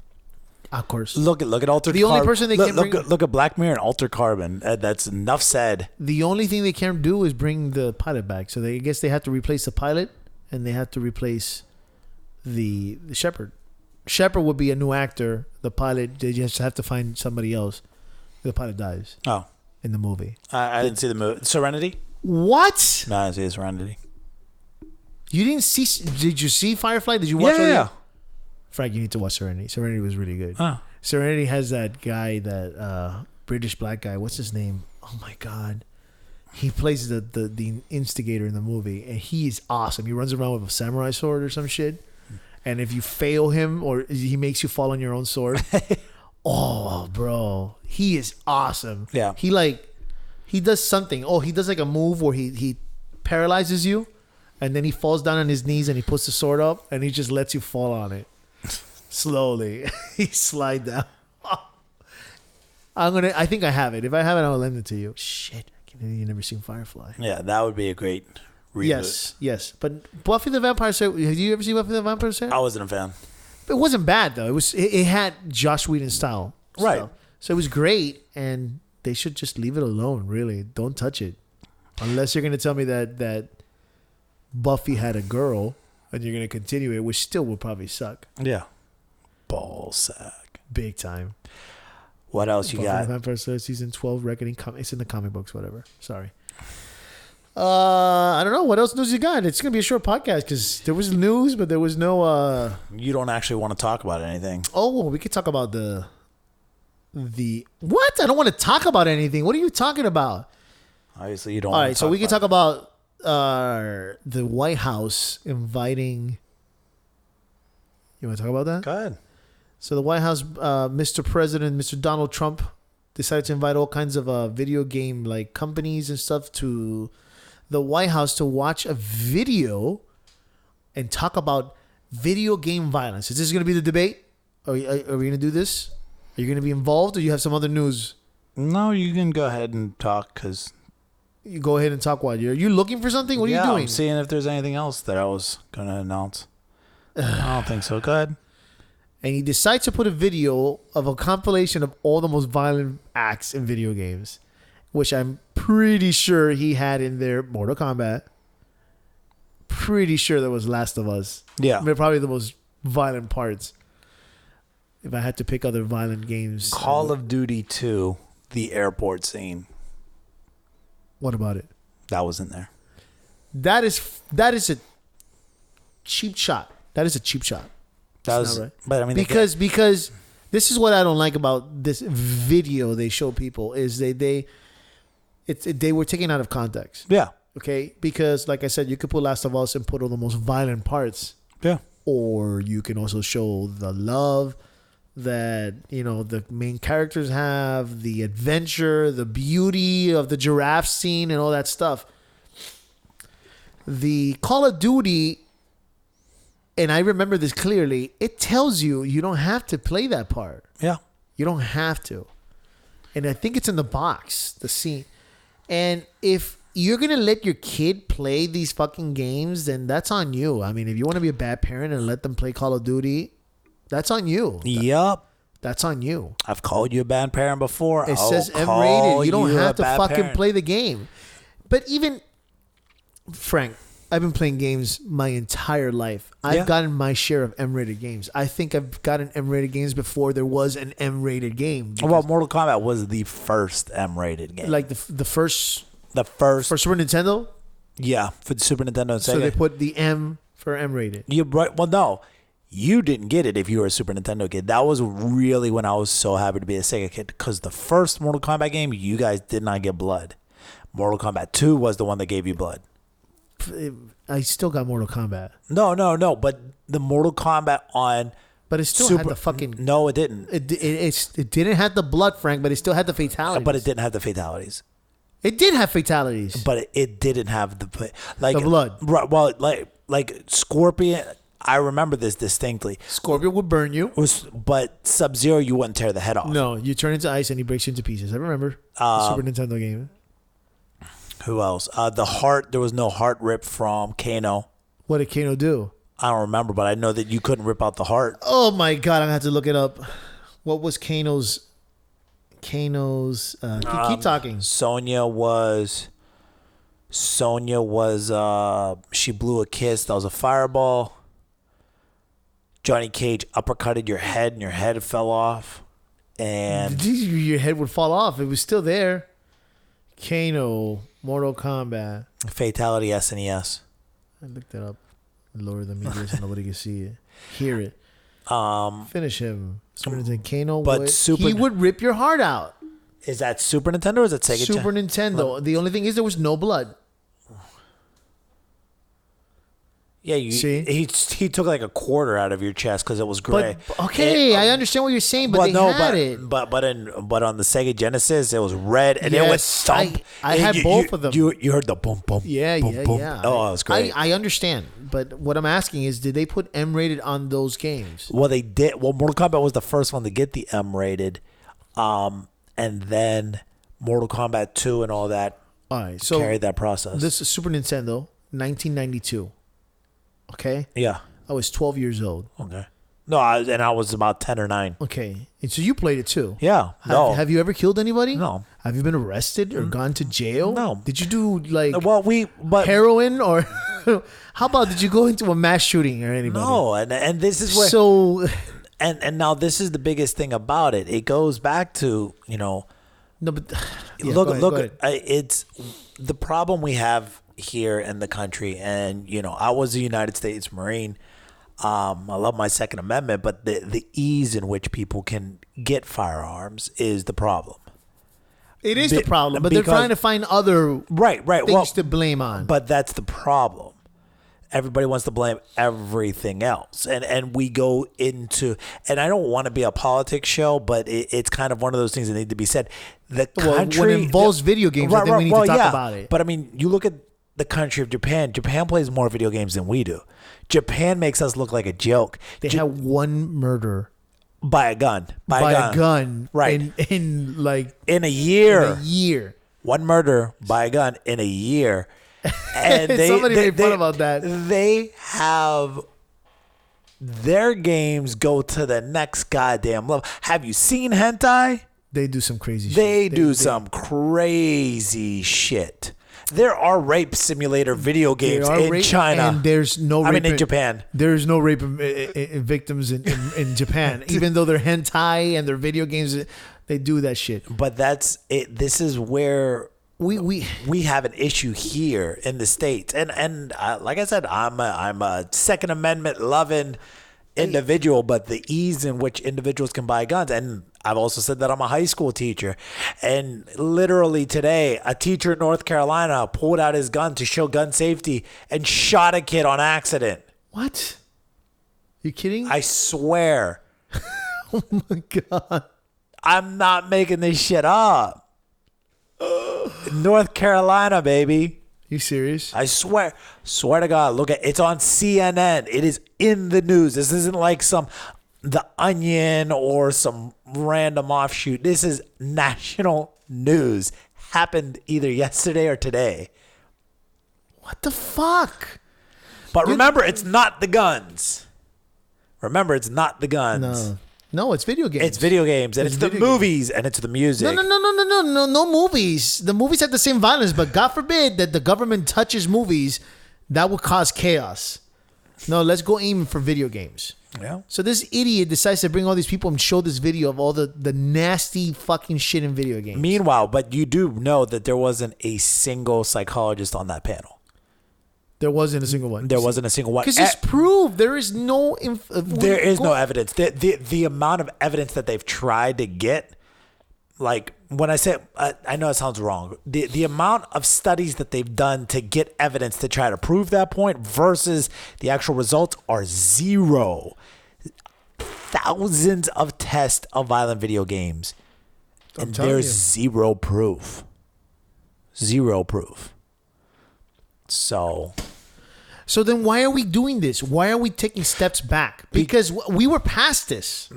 Of course. Look at Altered The only person they can bring... look at Black Mirror and Altered Carbon. That's enough said. The only thing they can't do is bring the pilot back. So I guess they have to replace the pilot, and they have to replace the Shepherd. Shepherd would be a new actor. The pilot, they just have to find somebody else. The pilot dies. Oh, in the movie. I didn't see the movie. Serenity? What? No, I didn't see Serenity. You didn't see? Did you see Firefly? Did you watch it? Yeah. Frank, you need to watch Serenity. Serenity was really good. Oh. Serenity has that guy, that British black guy. What's his name? Oh my God. He plays the instigator in the movie, and he is awesome. He runs around with a samurai sword or some shit. And if you fail him, or he makes you fall on your own sword, oh, bro, he is awesome. Yeah. He does something. Oh, he does like a move where he paralyzes you, and then he falls down on his knees and he puts the sword up, and he just lets you fall on it slowly. He slide down. I think I have it. If I have it, I'll lend it to you. Shit, you never seen Firefly? Yeah, that would be a great reboot. Yes. But Buffy the Vampire Slayer. Have you ever seen Buffy the Vampire Slayer? I wasn't a fan. It wasn't bad though. It had Joss Whedon style. Right. So it was great, and they should just leave it alone. Really, don't touch it, unless you're gonna tell me that Buffy had a girl, and you're gonna continue it, which still will probably suck. Yeah. Ball sack. Big time. What else you Buffy got? the Vampire Slayer season 12 Reckoning. It's in the comic books. Whatever. Sorry. I don't know what else news you got. It's gonna be a short podcast because there was news, but there was no. You don't actually want to talk about anything. Oh, we could talk about the what? I don't want to talk about anything. What are you talking about? Obviously, you don't. All right, so we can talk about the White House inviting. You want to talk about that? Go ahead. So the White House, Mr. President, Mr. Donald Trump, decided to invite all kinds of video game like companies and stuff to the White House to watch a video and talk about video game violence. Is this going to be the debate? Are we going to do this? Are you going to be involved, or you have some other news? No, you can go ahead and talk because you go ahead and talk. While are you looking for something? What are you doing? I'm seeing if there's anything else that I was going to announce. I don't think so. Go ahead. And he decides to put a video of a compilation of all the most violent acts in video games, which I'm pretty sure he had in there Mortal Kombat. Pretty sure there was Last of Us. Yeah. They're probably the most violent parts. If I had to pick other violent games. Call of Duty 2, the airport scene. What about it? That was in there. That is a cheap shot. That is a cheap shot. That was, right. But I mean, because this is what I don't like about this video they show people is they were taken out of context. Yeah. Okay, because like I said, you could put Last of Us and put all the most violent parts. Yeah. Or you can also show the love that the main characters have, the adventure, the beauty of the giraffe scene, and all that stuff. The Call of Duty. And I remember this clearly. It tells you don't have to play that part. Yeah. You don't have to. And I think it's in the box, the scene. And if you're going to let your kid play these fucking games, then that's on you. I mean, if you want to be a bad parent and let them play Call of Duty, that's on you. Yup. That's on you. I've called you a bad parent before. It says M-rated. You don't have to fucking play the game. But even, Frank, I've been playing games my entire life. I've gotten my share of M-rated games. I think I've gotten M-rated games before there was an M-rated game. Well, Mortal Kombat was the first M-rated game. Like the first... The first... For Super Nintendo? Yeah, for the Super Nintendo and Sega. So they put the M for M-rated. Well, no. You didn't get it if you were a Super Nintendo kid. That was really when I was so happy to be a Sega kid. Because the first Mortal Kombat game, you guys did not get blood. Mortal Kombat 2 was the one that gave you blood. I still got Mortal Kombat. No. But the Mortal Kombat on... But it still had the fucking... No, it didn't. It didn't have the blood, Frank, but it still had the fatalities. But it didn't have the fatalities. It did have fatalities. But it didn't have the blood. Right, well, like Scorpion... I remember this distinctly. Scorpion would burn you. But Sub-Zero, you wouldn't tear the head off. No, you turn into ice and he breaks you into pieces. I remember the Super Nintendo game. Who else? The heart. There was no heart rip from Kano. What did Kano do? I don't remember, but I know that you couldn't rip out the heart. Oh my god, I'm gonna have to look it up. What was Kano's? Keep talking. Sonya was. She blew a kiss. That was a fireball. Johnny Cage uppercutted your head, and your head fell off. And Your head would fall off. It was still there. Kano, Mortal Kombat. fatality SNES. I looked it up. Lower the media so nobody can see it. Hear it. Finish him. Super Nintendo. Kano but he would rip your heart out. Is that Super Nintendo or is that Sega? Super Nintendo. The only thing is there was no blood. Yeah, See? he took like a quarter out of your chest because it was gray. But okay, I understand what you're saying, but they had it. But on the Sega Genesis, it was red and it was Yes, thump. I had both of them. You heard the boom boom. Yeah, boom, yeah, boom. yeah. Oh, it was great. I understand, but what I'm asking is, did they put M-rated on those games? Well, they did. Well, Mortal Kombat was the first one to get the M-rated, and then Mortal Kombat 2 and all that All right, so carried that process. this is Super Nintendo, 1992. Okay, Yeah. I was 12 years old. Okay. No, I was about 10 or 9. Okay, and so you played it too. Yeah. No. Have you ever killed anybody? No. Have you been arrested or gone to jail? No. Did you do like Well, heroin or how about did you go into a mass shooting or anybody? no, and this is where So and now this is the biggest thing about it. It goes back to, no, but yeah, look, go ahead. it's the problem we have here in the country. And I was a United States Marine. I love my Second Amendment, but the ease in which people can get firearms is the problem. It is the problem, but they're trying to find other Right. things to blame on. But that's the problem. Everybody wants to blame everything else, and we go into. And I don't want to be a politics show, but it's kind of one of those things that need to be said. The country when it involves video games, I think we need to talk about it. But I mean, you look at the country of Japan. Japan plays more video games than we do. Japan makes us look like a joke. They had one murder by a gun. by a gun, Right. In like In a year. a year. One murder by a gun in a year. And Somebody made fun about that. They have their games go to the next goddamn level. Have you seen hentai? They do some crazy shit. They do some crazy shit. There are rape simulator video games in China. And there's no rape in Japan. There's no rape victims in Japan. Even though they're hentai and they're video games, they do that shit. But that's it. This is where We have an issue here in the States. And like I said, I'm a Second Amendment loving individual, but the ease in which individuals can buy guns. And I've also said that I'm a high school teacher. And literally today, a teacher in North Carolina pulled out his gun to show gun safety and shot a kid on accident. What? You kidding? I swear. Oh my god. I'm not making this shit up. North Carolina, baby. You serious? I swear to God, look at it's on CNN. It is in the news. This isn't like The Onion or some random offshoot. This is national news. Happened either yesterday or today. What the fuck? But remember, it's not the guns. Remember, it's not the guns. No, it's video games. It's video games, and it's the video movies, and it's the music. No movies. The movies have the same violence, but God forbid that the government touches movies, that would cause chaos. No, let's go aim for video games. Yeah. So this idiot decides to bring all these people and show this video of all the nasty fucking shit in video games. Meanwhile, but you do know that there wasn't a single psychologist on that panel. There wasn't a single one. There wasn't a single one. Because it's proved there is no... There is no evidence. The amount of evidence that they've tried to get, like when I say, I know it sounds wrong. The amount of studies that they've done to get evidence to try to prove that point versus the actual results are zero. Thousands of tests of violent video games. And there's zero proof. Zero proof. So So then why are we doing this? Why are we taking steps back? Because we were past this.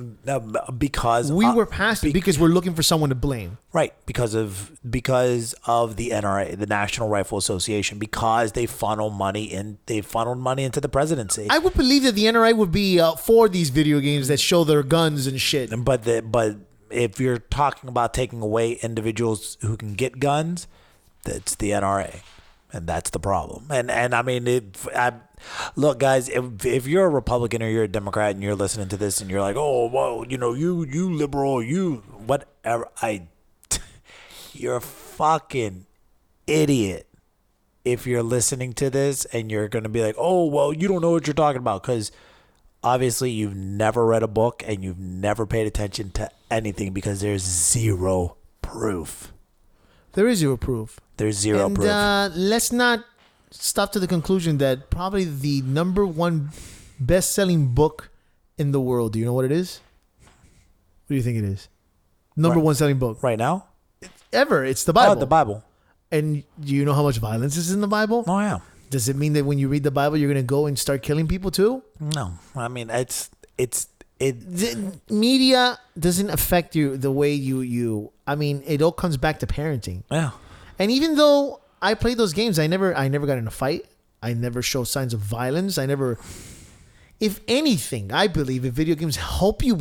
Because We were past it because we're looking for someone to blame. right, because of the NRA, the National Rifle Association, because they funneled money into the presidency. I would believe that the NRA would be for these video games that show their guns and shit. But if you're talking about taking away individuals who can get guns, that's the NRA, and that's the problem. And I mean, look, guys, if you're a Republican or you're a Democrat and you're listening to this and you're like, oh, well, you liberal, you whatever, you're a fucking idiot if you're listening to this and you're gonna be like, oh, well, you don't know what you're talking about, because obviously you've never read a book and you've never paid attention to anything, because there's zero proof. There is zero proof. There's zero proof. Let's not stop to the conclusion that probably the number one best-selling book in the world. Do you know what it is? What do you think it is? Number one selling book Right now? ever. It's the Bible. Oh, the Bible. And do you know how much violence is in the Bible? Oh, yeah. Does it mean that when you read the Bible, you're going to go and start killing people too? No. I mean, it. The media doesn't affect you the way you. I mean, it all comes back to parenting. Yeah. And even though I played those games, I never got in a fight. I never showed signs of violence. If anything, I believe if video games help you,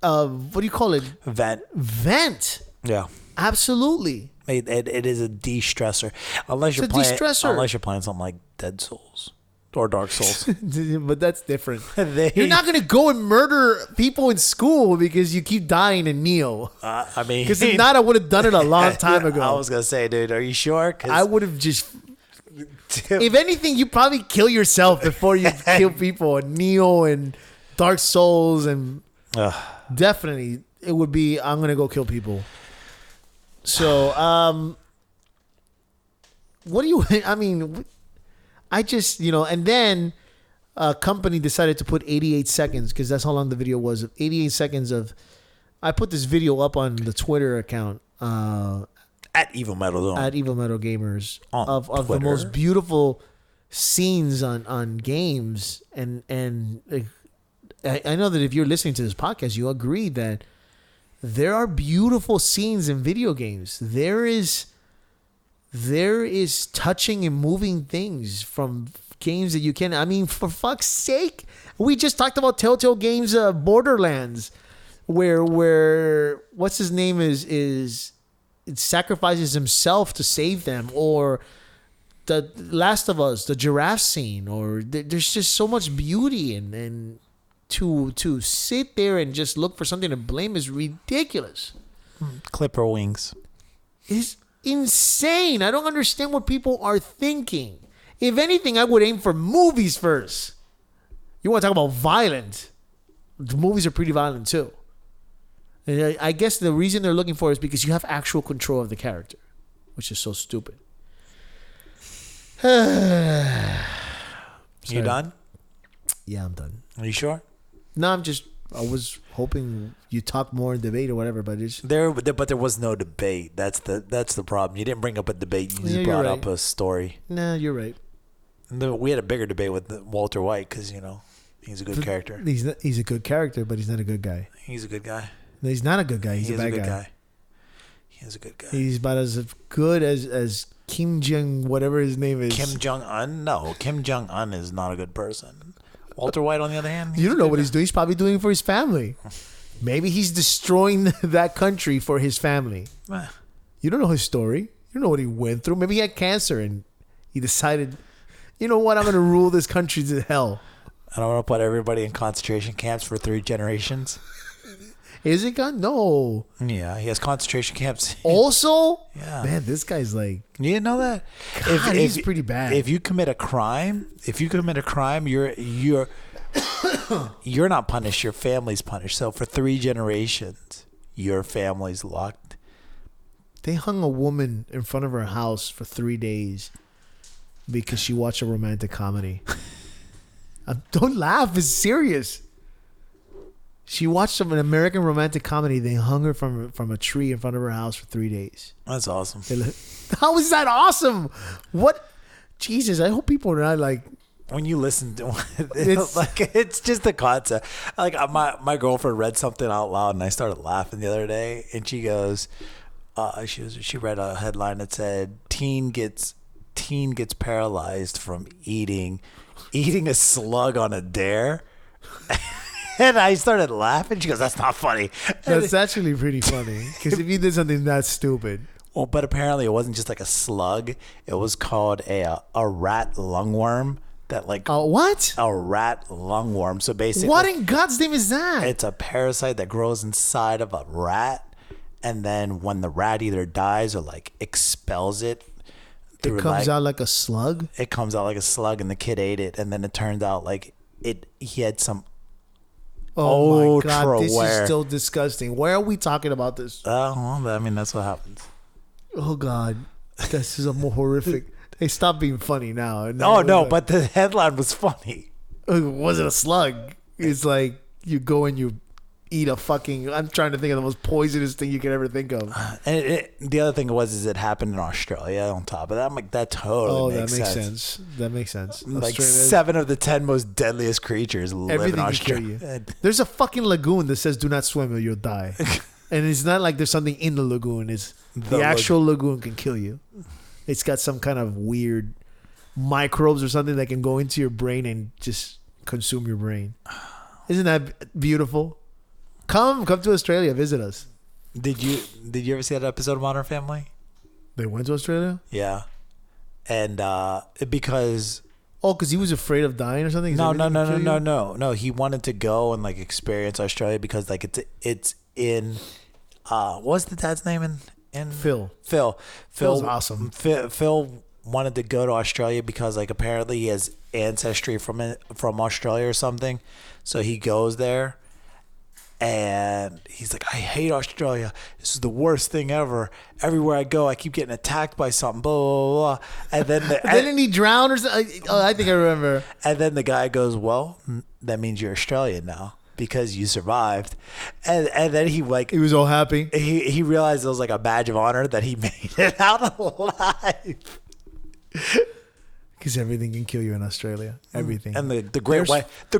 what do you call it? Vent. Yeah. Absolutely. It is a de-stressor. Unless you're playing something like Dead Souls or Dark Souls. But that's different. You're not going to go and murder people in school because you keep dying in Neo. I mean, because if not, I would have done it a long time ago. I was going to say, dude, are you sure? I would have just... If anything, you probably kill yourself before you kill people in Neo and Dark Souls, and definitely it would be, I'm going to go kill people. So, what do you, I mean, I just, and then a company decided to put 88 seconds, because that's how long the video was, 88 seconds of, I put this video up on the Twitter account, at Evil Metal Zone. At Evil Metal Gamers, of the Twitter. most beautiful scenes on games. And I know that if you're listening to this podcast, you agree that there are beautiful scenes in video games. There is touching and moving things from games that you can. I mean, for fuck's sake, we just talked about Telltale Games, Borderlands, where what's his name is it sacrifices himself to save them, or the Last of Us, the giraffe scene, or there's just so much beauty and to sit there and just look for something to blame is ridiculous. Clipper wings. It's insane. I don't understand what people are thinking. If anything, I would aim for movies first. You want to talk about violent? The movies are pretty violent too. And I guess the reason they're looking for it is because you have actual control of the character, which is so stupid. You done? Yeah, I'm done. Are you sure? No, I was hoping you talk more in debate or whatever, but it's There was no debate. That's the problem. You didn't bring up a debate. You just brought up a story. Nah, you're right. We had a bigger debate with Walter White because he's a good character. He's a good character, but he's not a good guy. He's a good guy. No, he's not a good guy. He's a bad guy. He is a good guy. He's about as good as Kim Jong, whatever his name is. Kim Jong-un? No, Kim Jong-un is not a good person. Walter White, on the other hand, you don't know what he's doing. He's probably doing it for his family. Maybe he's destroying that country for his family. You don't know his story. You don't know what he went through. Maybe he had cancer and he decided, you know what, I'm going to rule this country to hell. I don't want to put everybody in concentration camps for 3 generations. Is it gone? No. Yeah, he has concentration camps. Also? Yeah. Man, this guy's like... You didn't know that? God, he's pretty bad. If you commit a crime, you're not punished. Your family's punished. So for 3 generations, your family's locked. They hung a woman in front of her house for 3 days because she watched a romantic comedy. Don't laugh. It's serious. She watched an American romantic comedy. They hung her from a tree in front of her house for 3 days. That's awesome. How is that awesome? What? Jesus, I hope people are not like when you listen to It's- it's just the concept. Like my girlfriend read something out loud and I started laughing the other day, and she goes, she read a headline that said teen gets paralyzed from eating a slug on a dare. And I started laughing. She goes, "That's not funny." That's actually pretty funny. Because if you did something that stupid. Well, but apparently it wasn't just like a slug. It was called a rat lungworm. That like What? a rat lungworm. So basically, What in God's name is that? it's a parasite that grows inside of a rat, and then when the rat either dies or like expels it, It comes out like a slug? It comes out like a slug, and the kid ate it, and then it turns out like he had some. Oh my God, this ultra-rare. is still disgusting. Why are we talking about this? Oh, well, I mean that's what happens. Oh God, this is a more horrific. Hey, stop being funny now. Oh no, but the headline was funny. It wasn't a slug. It's like you go and you eat a fucking. I'm trying to think of the most poisonous thing you could ever think of. And the other thing is it happened in Australia. On top of that, I'm like, that totally Oh, makes that makes sense. sense. That makes sense. Like Australia- 7 of the 10 most deadliest creatures live in everything can kill Australia. you. There's a fucking lagoon that says "Do not swim or you'll die," and it's not like there's something in the lagoon. It's the actual lagoon can kill you. It's got some kind of weird microbes or something that can go into your brain and just consume your brain. Isn't that beautiful? Come to Australia, visit us. Did you ever see that episode of Modern Family? They went to Australia? Yeah, and because Because he was afraid of dying or something? Is everything gonna kill you? no, he wanted to go and like experience Australia because like it's in what's the dad's name in Phil. Phil's awesome. Phil wanted to go to Australia because like apparently he has ancestry from Australia or something, so he goes there. And he's like, I hate Australia. This is the worst thing ever. Everywhere I go, I keep getting attacked by something. Blah blah blah. And then Didn't he drown or something? Oh, I think I remember. and then the guy goes, well, that means you're Australian now because you survived. And then he like He was all happy. he realized it was like a badge of honor that he made it out alive. Because everything can kill you in Australia. Everything. And the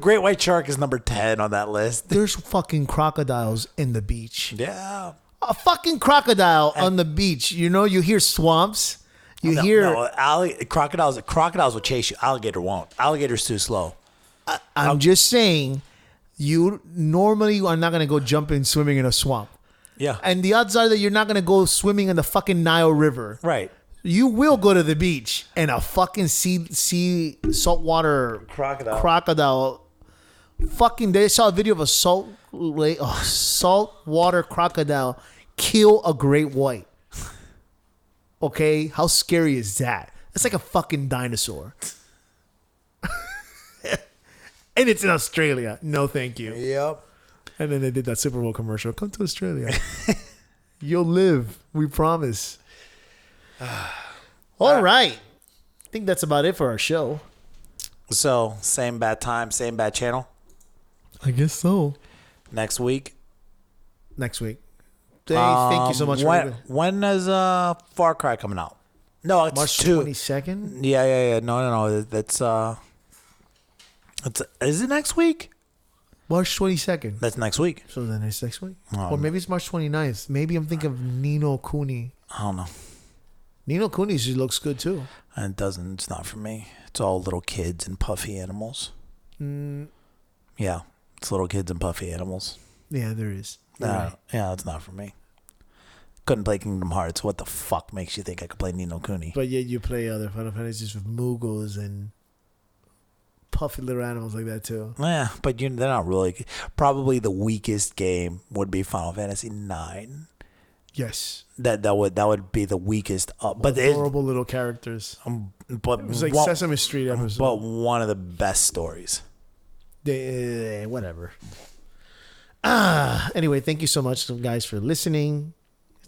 great white shark is number 10 on that list. There's fucking crocodiles in the beach. Yeah. A fucking crocodile on the beach. You know, you hear swamps. You hear. Crocodiles will chase you. Alligator won't. Alligator's too slow. I'm just saying, you normally are not going to go jumping, swimming in a swamp. Yeah. And the odds are that you're not going to go swimming in the fucking Nile River. Right. You will go to the beach and a fucking sea saltwater crocodile. Fucking, they saw a video of a saltwater crocodile kill a great white. Okay, how scary is that? It's like a fucking dinosaur. And it's in Australia. No, thank you. Yep. And then they did that Super Bowl commercial. Come to Australia. You'll live. We promise. All right. I think that's about it for our show. So, same bad time, same bad channel. I guess so. Next week. Next week. Thank you so much. When is Far Cry coming out? No, it's March 2. 22nd? Yeah. No. That's is it next week? March 22nd. That's next week. So then it's next week. Or maybe it's March 29th. Maybe I'm thinking of Nino Cooney. I don't know. Nino Cooney looks good too. And it doesn't. It's not for me. It's all little kids and puffy animals. Yeah, it's little kids and puffy animals. Yeah, there is. Yeah, it's not for me. Couldn't play Kingdom Hearts. What the fuck makes you think I could play Nino Cooney? But yet you play other Final Fantasies with Moogles and puffy little animals like that too. Yeah, but they're not really. Probably the weakest game would be Final Fantasy 9. Yes. That would be the weakest. But Adorable little characters. But It was like Sesame Street episode. But one of the best stories. Whatever. Anyway, thank you so much, guys, for listening.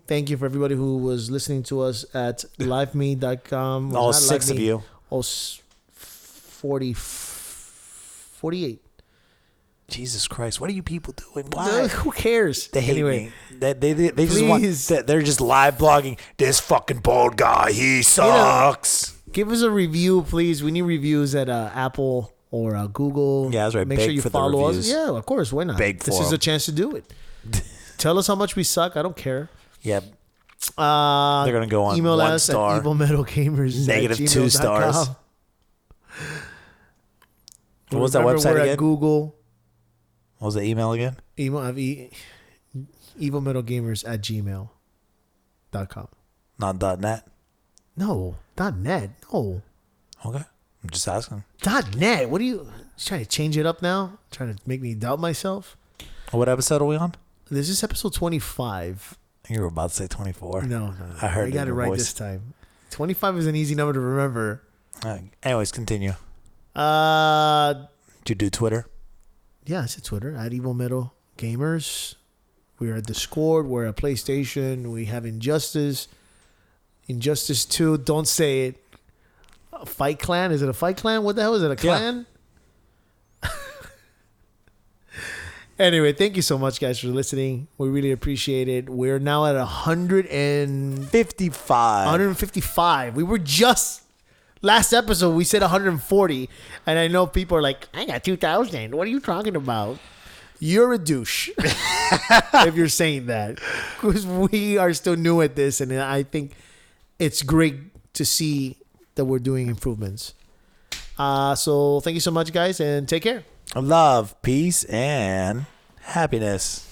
Thank you for everybody who was listening to us at liveme.com. All 6 of you. All 48. Jesus Christ, what are you people doing? Why? Who cares? They hate anyway, me. They just want. They're just live blogging. This fucking bald guy, he sucks. Give us a review, please. We need reviews at Apple or Google. Yeah, that's right. Make Beg sure you for the follow us. reviews. Yeah, of course. Why not? Beg This for is a 'em. chance to do it. Tell us how much we suck. I don't care. Yeah. They're gonna go on email 1 us star. at evilmetalgamers -2 stars. What was that Remember, website we're again? At Google. What was the email again? evilmetalgamers@gmail.com. Not .net. No, .net. No, Okay. I'm just asking. .net. What are you trying to change it up now? Trying to make me doubt myself? What episode are we on? This is episode 25. You were about to say 24. No. I heard I it got in it your right voice. this time. 25 is an easy number to remember. Anyways, continue. Yeah, Did you do Twitter? it's at Twitter at Evil Metal Gamers. We're at Discord. We're at PlayStation. We have Injustice 2. Don't say it. A Fight Clan. Is it a Fight Clan? What the hell is it? A clan? Anyway, thank you so much, guys, for listening. We really appreciate it. We're now at 55. 155. We were just last episode. We said 140, and I know people are like, "I got 2,000. What are you talking about?" You're a douche if you're saying that, because we are still new at this, and I think it's great to see that we're doing improvements. So thank you so much, guys, and take care. Love, peace, and happiness.